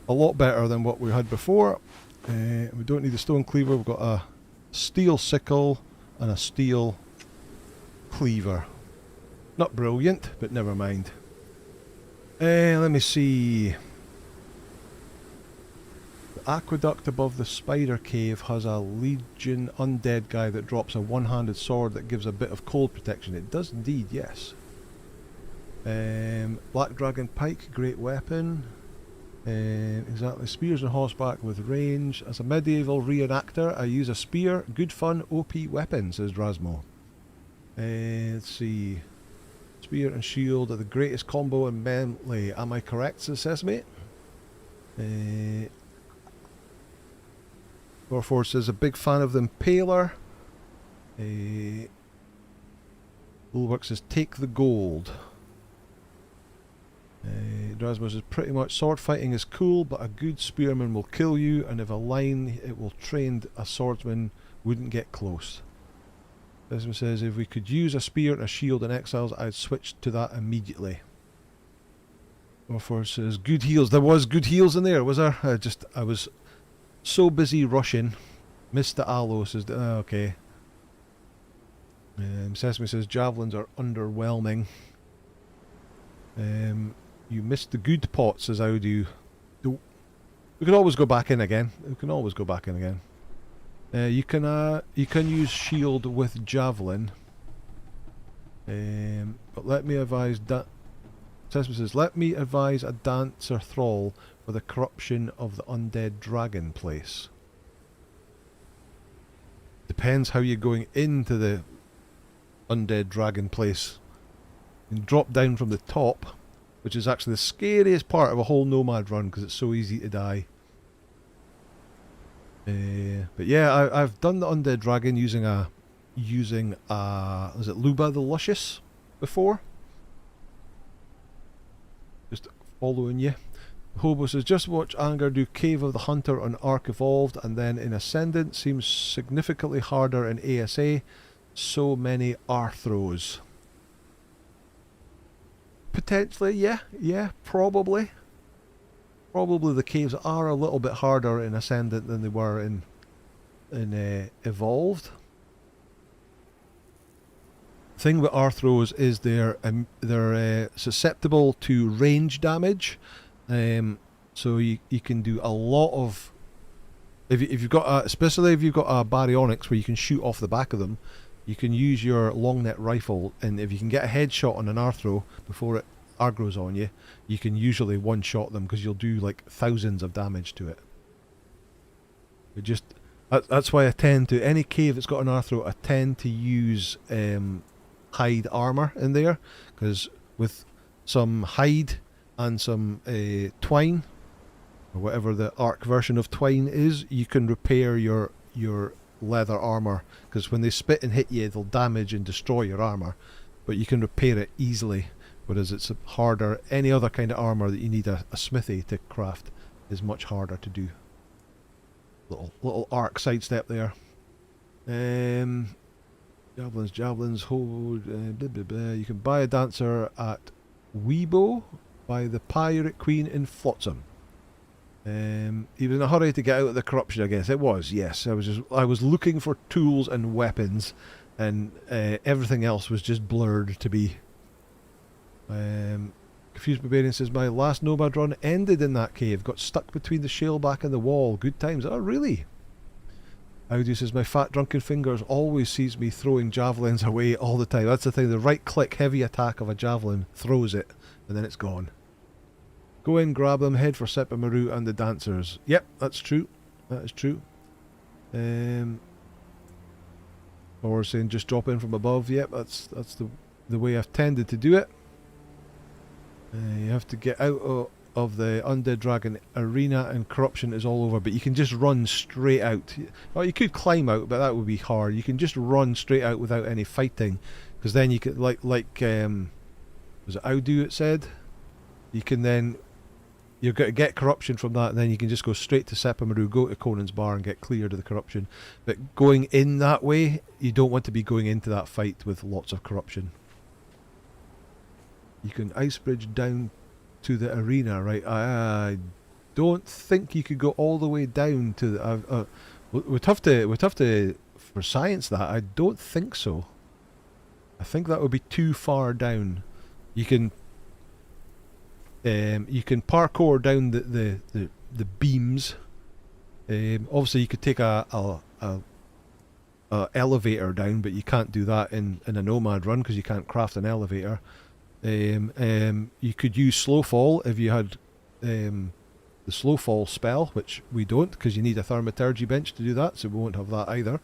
a lot better than what we had before. We don't need a stone cleaver. We've got a steel sickle and a steel cleaver. Not brilliant, but never mind. Let me see. The aqueduct above the spider cave has a legion undead guy that drops a one-handed sword that gives a bit of cold protection. It does indeed, yes. Black dragon pike, great weapon. Exactly, spears and horseback with range. As a medieval reenactor, I use a spear. Good fun, OP weapon, says Drasmo. Let's see. Spear and shield are the greatest combo in melee. Am I correct, says Sesame? Warforce says a big fan of the Impaler. Bulwark says take the gold. Drasmo says pretty much sword fighting is cool, but a good spearman will kill you, and if a line it will trained a swordsman wouldn't get close. Desmond says if we could use a spear and a shield in Exiles, I'd switch to that immediately. Warforce says good heals. There was good heals in there, was there? I was so busy rushing. Missed the aloe, says okay. Sesame says javelins are underwhelming. You missed the good pot, says how do you? We can always go back in again. We can always go back in again. You can use shield with javelin. But let me advise that. Sesame says, let me advise a dancer thrall for the corruption of the undead dragon place. Depends how you're going into the undead dragon place. You can drop down from the top, which is actually the scariest part of a whole Nomad run because it's so easy to die. But yeah, I've done the undead dragon using a is it Luba the Luscious before? Just following you. Hobo says just watch Anger do Cave of the Hunter on Ark Evolved, and then in Ascendant seems significantly harder in ASA. So many Arthros. Potentially, yeah, probably. Probably the caves are a little bit harder in Ascendant than they were in Evolved. The thing with Arthros is they're susceptible to range damage, so you can do a lot of If you've got especially if you've got a baryonyx where you can shoot off the back of them, you can use your long net rifle, and if you can get a headshot on an arthro before it aggroes on you, you can usually one shot them because you'll do like thousands of damage to it. That's why I tend to, any cave that's got an arthro, I tend to use hide armor in there, because with some hide and some twine, or whatever the arc version of twine is, you can repair your leather armor, because when they spit and hit you, they'll damage and destroy your armor, but you can repair it easily, whereas it's harder. Any other kind of armor that you need a smithy to craft is much harder to do. Little arc sidestep there. Javelins, hold, blah, blah, blah. You can buy a dancer at Weibo by the Pirate Queen in Flotsam. He was in a hurry to get out of the corruption, I guess. It was, yes. I was looking for tools and weapons, and everything else was just blurred to be. Confused Barbarian says, my last Nomad run ended in that cave. Got stuck between the shaleback and the wall. Good times. Oh, really? Audi says, my fat drunken fingers always sees me throwing javelins away all the time. That's the thing. The right click heavy attack of a javelin throws it, and then it's gone. Go in, grab them, head for Sepamaru and the dancers. Yep, that's true. That is true. Or saying just drop in from above. Yep, that's the way I've tended to do it. You have to get out of the Undead Dragon arena and corruption is all over, but you can just run straight out. Well, you could climb out, but that would be hard. You can just run straight out without any fighting, because then you could, was it Audu it said? You can then, you're going to get corruption from that, and then you can just go straight to Sepamaru, go to Conan's bar and get cleared of the corruption. But going in that way, you don't want to be going into that fight with lots of corruption. You can ice bridge down to the arena, right? I don't think you could go all the way down to the... we'd have to for science that. I don't think so. I think that would be too far down. You can parkour down the beams. Obviously, you could take a elevator down, but you can't do that in a Nomad run because you can't craft an elevator. You could use slow fall if you had the slow fall spell, which we don't because you need a thaumaturgy bench to do that, so we won't have that either.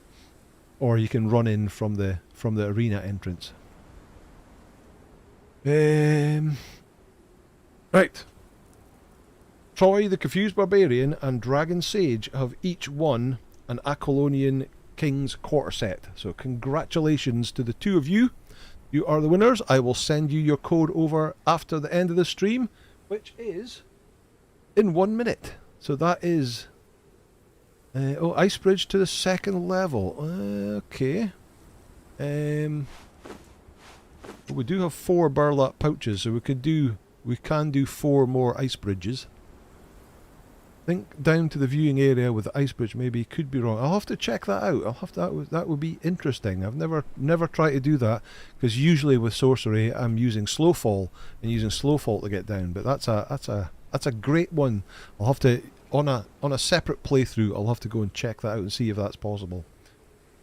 Or you can run in from the arena entrance. Right. Troy, the Confused Barbarian, and Dragon Sage have each won an Apollonian King's quarter set. So congratulations to the two of you. You are the winners. I will send you your code over after the end of the stream, which is in 1 minute. So that is... ice bridge to the second level. Okay. We do have 4 burlap pouches, so we can do 4 more ice bridges. I think down to the viewing area with the ice bridge maybe could be wrong. I'll have to check that out. That would be interesting. I've never tried to do that, because usually with sorcery I'm using slow fall to get down. But that's a great one. I'll have to on a separate playthrough. I'll have to go and check that out and see if that's possible.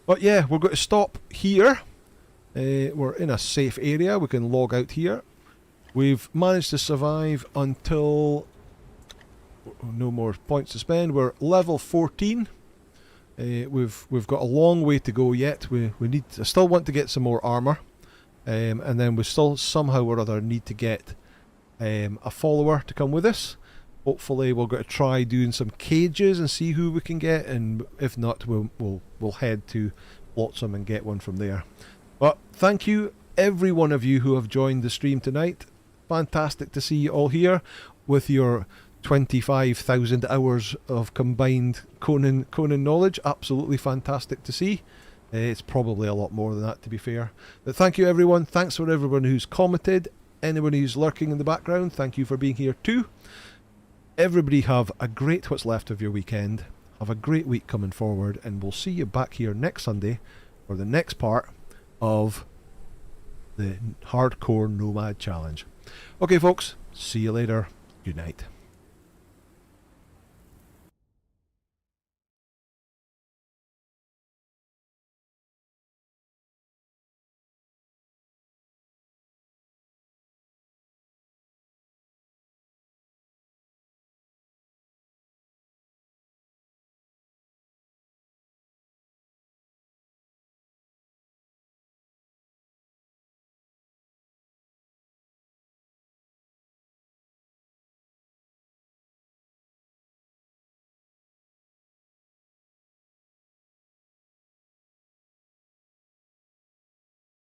But yeah, we're going to stop here. We're in a safe area. We can log out here. We've managed to survive until no more points to spend. We're level 14. We've got a long way to go yet. I still want to get some more armor, and then we still somehow or other need to get a follower to come with us. Hopefully we're going to try doing some cages and see who we can get, and if not, we'll head to Flotsam and get one from there. But thank you every one of you who have joined the stream tonight. Fantastic to see you all here with your 25,000 hours of combined Conan knowledge. Absolutely fantastic to see. It's probably a lot more than that, to be fair. But thank you everyone. Thanks for everyone who's commented. Anyone who's lurking in the background, thank you for being here too. Everybody have a great what's left of your weekend. Have a great week coming forward, and we'll see you back here next Sunday for the next part of the Hardcore Nomad Challenge. Okay folks, see you later. Good night.